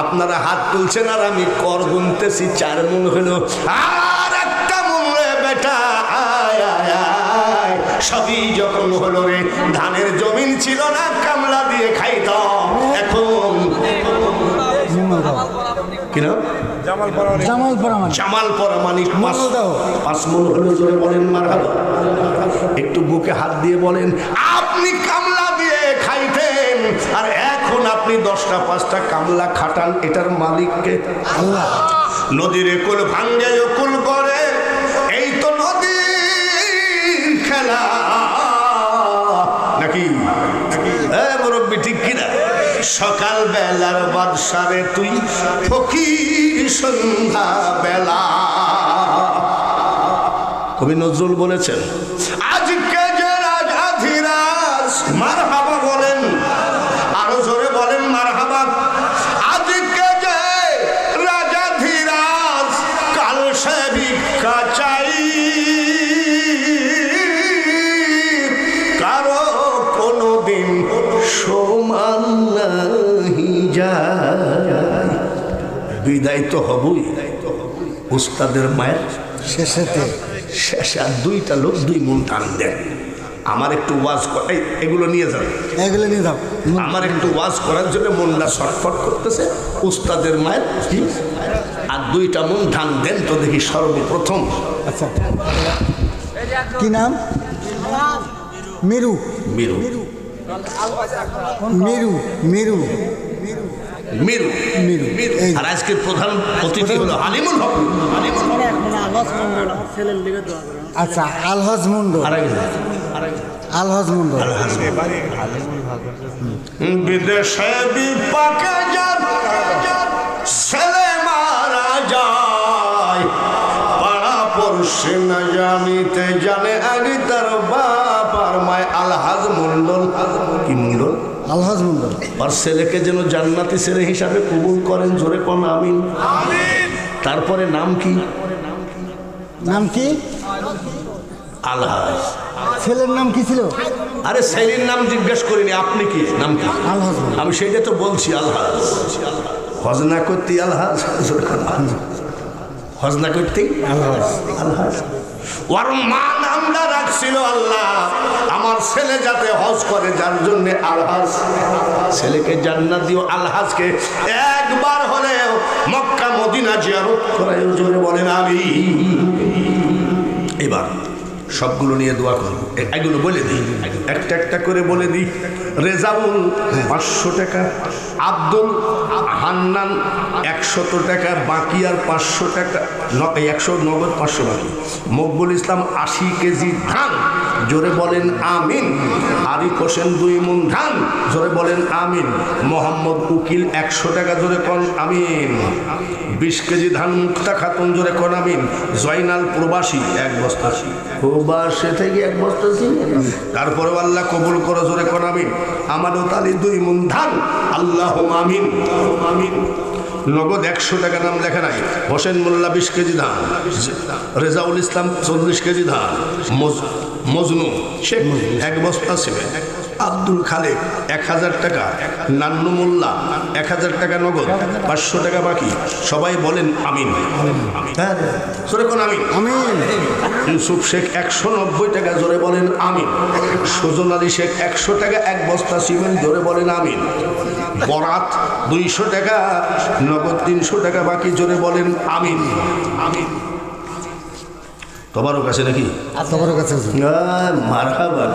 আপনারা হাত তুলছেন আর আমি কর গুনতেছি, 4 মন হলো। আর একটা মন রে বেটা, আয় আয় আয়। সবই যখন হলো রে, ধানের জমিন ছিল না, কামলা দিয়ে খাইতাম। এখন কিনা জামাল পরামানিক 5 মন হলো, জোরে বলেন মারহাবা। একটু বুকে হাত দিয়ে বলেন, আপনি কামলা দিয়ে খাইতেন আর এখন আপনি 10টা 5টা কামলা খাটান, এটার মালিককে আল্লাহ। নদীর কুল ভাঙ্গে কুল করে, এই তো নদীর খেলা নাকি? মুরব্বী ঠিক কিনা? সকাল বেলার বাদশারে তুই ফকির সন্ধ্যা বেলা। কবি নজরুল বলেছেন, আজকে যে রাজা ধীরাজ, মারহাবা বলেন, আরো জোরে বলেন মারহাবা। আজকে যে রাজা ধীরাজ, কাল সে ভিক্ষা চাই, কারো কোনদিন সমান নাহি যায়। বিদায় তো হবই উস্তাদের মায়ের শেষে। আর 2টা লোক 2 মন টান দেন। আমার একটু ওয়াজ করাই, এগুলো নিয়ে যান, এগুলো নিয়ে যাও। আমার একটু ওয়াজ করার জন্য মনটা ছটফট করতেছে। উস্তাদের মায়ের আর 2টা মন ধান দেন তো দেখি সর্বপ্রথম। আচ্ছা, কি নাম? মিরু। মিরু মিরু মিরু মিরু মিরু। আর আজকের প্রধান অতিথি হলো হালিমুল হক। আচ্ছা, আলহাজ মন্ডল। আলহাজ মন্ডল বিদেশে বিপাকে ছেলে মারা যায়, পাড়া পড়শে না জানিতে জানে আগে তার বাপ আর মায়। আলহাজ মন্ডল, কি মন্ডল? আলহাজ মন্ডল। আর ছেলেকে যেন জান্নাতি ছেলে হিসাবে কবুল করেন, জোরে কোন আমিন। তারপরে নাম কি? নাম কি? আলহাজ। ছেলের নাম কি ছিল? আরে ছেলের নাম জিজ্ঞেস করিনি, আপনি কি নাম কি? আলহাজ। আমি সেইটা তো বলছি, আলহাজ। হজনা করতে আলহাজ, হজনা করতে আলহাজ। আলহাজ ওর মা নামটা রাখছিল আল্লাহ, আমার ছেলে যাতে হজ করে, যার জন্য আলহাজ। ছেলেকে জান্নাত দিও, আলহাজকে একবার হলেও মক্কা মদিনা জিয়ারত করায়, জোরে বলেন আমিন। এবার সবগুলো নিয়ে দোয়া করবো, এগুলো বলে দিই, একটা একটা করে বলে দিই। রেজাউল 500 টাকা, আব্দুল হান্নান 100 টাকা বাকি, আর 500 টাকা 100 নগদ, 500 বাকি। মকবুল ইসলাম 80 কেজি ধান, জোরে বলেন আমিন। আরিফ হোসেন 2 মণ ধান, জোরে বলেন আমিন। মোহাম্মদ উকিল 100 টাকা, জোরে কোন আমিন। 20 কেজি ধান মুক্তা খাতুন, জোরে কোন আমিন। জয়নাল প্রবাসী 1 বস্তা, প্রবাসে থেকে 1 বস্তা ছিল। তারপরে আল্লাহ কবুল করো, জোরে কোন আমিন। আমানত আলী 2 মণ ধান, আল্লাহ আমিন আমিন। নগদ 100 টাকা, নাম লেখা নাই। হোসেন মোল্লা 20 কেজি ধান, রেজাউল ইসলাম 40 কেজি ধান, মজনু শেখ 1 বস্তা সিমেন্ট, আব্দুল খালেক 1000 টাকা, নান্নু মোল্লা 1000 টাকা নগদ, 500 টাকা বাকি। সবাই বলেন আমিন। হ্যাঁ, জোরে কোন আমিন আমিন। ইউসুফ শেখ 190 টাকা, জোরে বলেন আমিন। সুজন আলী শেখ 100 টাকা, 1 বস্তা সিমেন্ট, জোরে বলেন আমিন। বরাত 200 টাকা নগদ, 300 টাকা বাকি, জোরে বলেন আমিন আমিন। তোমারও কাছে নাকি? তোমার কাছে হুজুর। মারহাবা,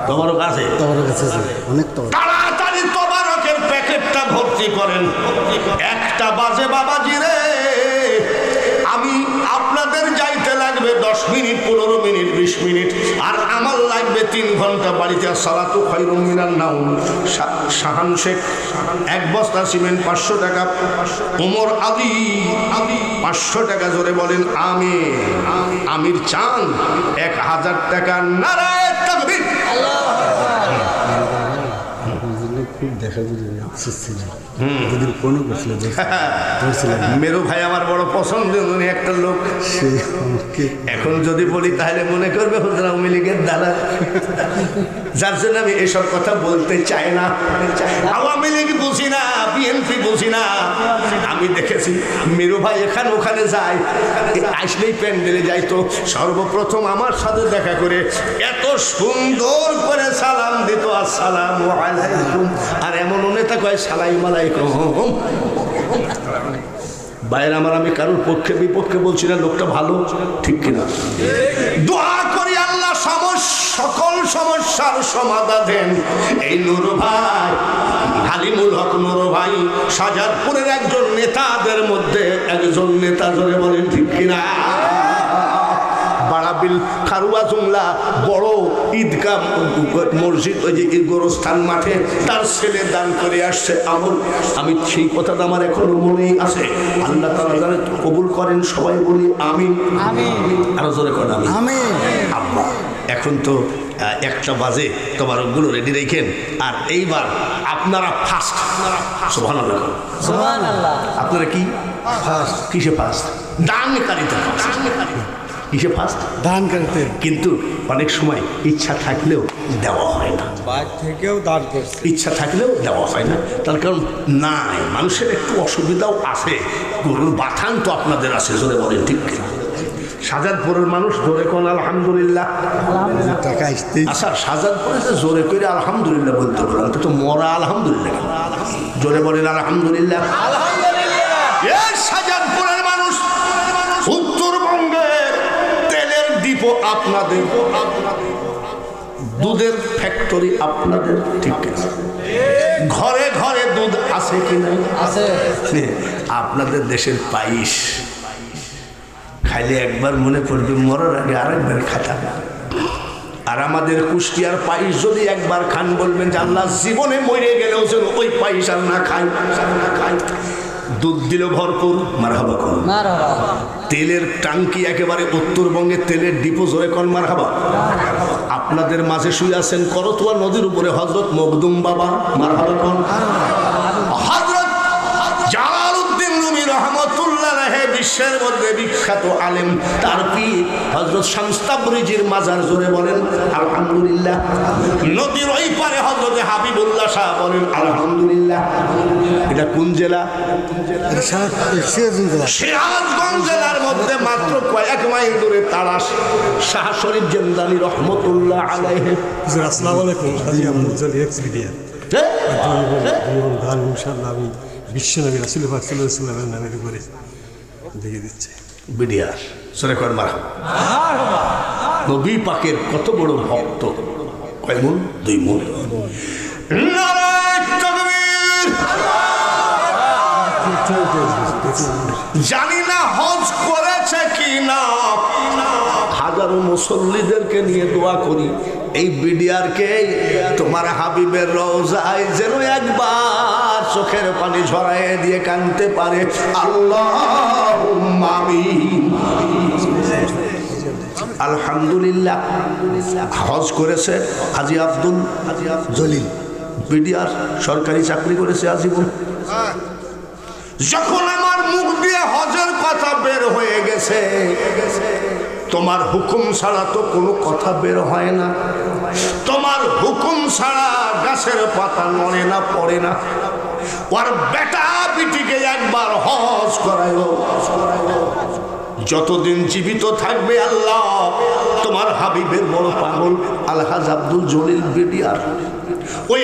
তোমারও কাছে? তোমার কাছে হুজুর, অনেক তোমার। তাড়াতাড়ি তবারকের প্যাকেটটা ভর্তি করেন। 1টা বাজে বাবাজি রে, আমি আপনাদের যাইতে লাগবে 10 মিনিট, 15 মিনিট, 20 মিনিট, আর আমার লাগবে 3 ঘন্টা বাড়িতে। সালাতু খায়রুম মিনান নাওম। শাহান শেখ 1 বস্তা সিমেন্ট 500 টাকা। ওমর আলী 500 টাকা। জোরে বলেন আমিন। আমির চাঁদ 1000 টাকা। নারায়ে তাকবীর। খুব দেখা দুদিন ফোন করছিল, মেরু ভাই আমার বড় পছন্দের উনি একটা লোক। সে আমাকে এখন যদি বলি তাহলে মনে করবে হুজুর আওয়ামী লীগের দ্বারা, যার জন্য আমি এসব কথা বলতে চাই না। আওয়ামী লীগ বুঝি না, বিএনপি বুঝি না। আমি দেখেছি মেরু ভাই এখানে ওখানে যায়, আসলেই প্যান্ডেলে যাইতো, সর্বপ্রথম আমার সাথে দেখা করে এত সুন্দর করে সালাম দিত, আসসালামু আলাইকুম। আর এমন নেতা কয় সালাম আলাইকুম। বাইরে আমার, আমি কারোর পক্ষে বিপক্ষে বলছি না, লোকটা ভালো, ঠিক কিনা? দোয়া করি আল্লাহ সকল সমস্যার সমাধান দেন। এই নুর ভাই, হালিমুল হক নুর ভাই শাহজাদপুরের একজন নেতাদের মধ্যে একজন নেতা, জোরে বলেন ঠিক কিনা? বাড়াবিল খারুয়া জুমলা বড় ঈদগাহ মসজিদ, ওই যে গোরস্থান মাঠে তার ছেলে দান করে আসছে আমল। আমি সেই কথাটা আমার এখনো মনেই আছে। আল্লাহ তাআলা যেন কবুল করেন, সবাই বলি আমিন। আরো জোরে করেন আমিন। আব্বা এখন তো 1টা বাজে, তোমার ওগুলো রেডি রেখেন। আর এইবার আপনারা ফার্স্ট, সুবহানাল্লাহ সুবহানাল্লাহ। আপনারা কি ফার্স্ট? কিসে ফার্স্ট? দানকারীতে ফার্স্ট। কিসে ফার্স্ট? দানকারীতে। কিন্তু অনেক সময় ইচ্ছা থাকলেও দেওয়া হয় না, বাইরে থেকেও দান করছে, ইচ্ছা থাকলেও দেওয়া হয় না। তার কারণ নাই, মানুষের একটু অসুবিধাও আছে। গরুর বাথান তো আপনাদের আছে, জোরে বলেন ঠিক কিনা? শাহজাদপুরের মানুষ জোরে কোন আলহামদুলিল্লাহ। টাকা আসতে আচ্ছা, শাহজাদপুরে যে জোরে করে আলহামদুলিল্লাহ বলতে বললাম, তো মরা আলহামদুলিল্লাহ। জোরে বলেন আলহামদুলিল্লাহ। শাহজাদপুরের মানুষ, উত্তরবঙ্গের তেলের ডিপো আপনাদের, দুধের ফ্যাক্টরি আপনাদের, ঠিক কিনা? ঘরে ঘরে দুধ আছে কিনা? আছে। আপনাদের দেশের পায়েস খাইলে একবার মনে পড়বে মরার আগে আরেকবার খাতা। আর আমাদের কুষ্টিয়ার পায়েস যদি একবার খান, বলবেন যে আল্লাহ জীবনে মরে গেলেও যেন ওই পায়েস আর না খাই। দুধ দিল ভরপুর, মারহাবা কোন। তেলের টাঙ্কি একেবারে উত্তরবঙ্গে তেলের ডিপো, জোরে কোন মারহাবা। আপনাদের মাঝে শুয়ে আছেন করতোয়া নদীর উপরে হযরত মখদুম বাবা, মারহাবা কোন। হযরত জালালউদ্দিন রুমি রহমাতুল্লাহ আলাইহি বিশ্বের মধ্যে বিখ্যাত আলেম, তার পীর হযরত শামস তাবরিজির মাজার, জোরে বলেন আলহামদুলিল্লাহ। নদীর ওই পারে হযরত হাবিবুল্লাহ শাহ, বলেন আলহামদুলিল্লাহ। এটা কোন জেলা? সিরাজগঞ্জ জেলার মধ্যে মাত্র কয়েক মাইল দূরে তারাস শাহ শরীফ জেমদানি রহমতুল্লাহ আলাইহি। আসসালামু আলাইকুম। আমি বিশ্বনবী রাসূল পাক সাল্লাল্লাহু আলাইহি ওয়াসাল্লামের নামের উপরে দিয়ে দিচ্ছে বিডিআর, সরে কর মারহাবা। নবী পাকের কত বড় ভক্ত, কয় মন? 2 মন। নারায়ে তাকবীর। জানি না হজ করেছে কি না, হাজারো মুসল্লিদেরকে নিয়ে দোয়া করি এই বিডিআরকে তোমার হাবিবের রওজায় যেন একবার চোখের পানি ঝরায় দিয়ে কাঁদতে পারে। আল্লাহুম্মা আমিন। আলহামদুলিল্লাহ। হজ করেছে হাজী আব্দুল জলিল, বিডিআর সরকারি চাকরি করেছে আজীবন। যখন আমার মুখ দিয়ে হজের কথা বের হয়ে গেছে, তোমার হুকুম ছাড়া তো কোনো কথা বের হয় না, তোমার হুকুম ছাড়া গাছের পাতা নড়ে না, পড়ে না। ওর বেটা বিটিকে একবার হজ করাইও। যতদিন জীবিত থাকবে আল্লাহ তোমার হাবিবের বড় পাগল আলহাজ আব্দুল জলিল বিডিআর, ওই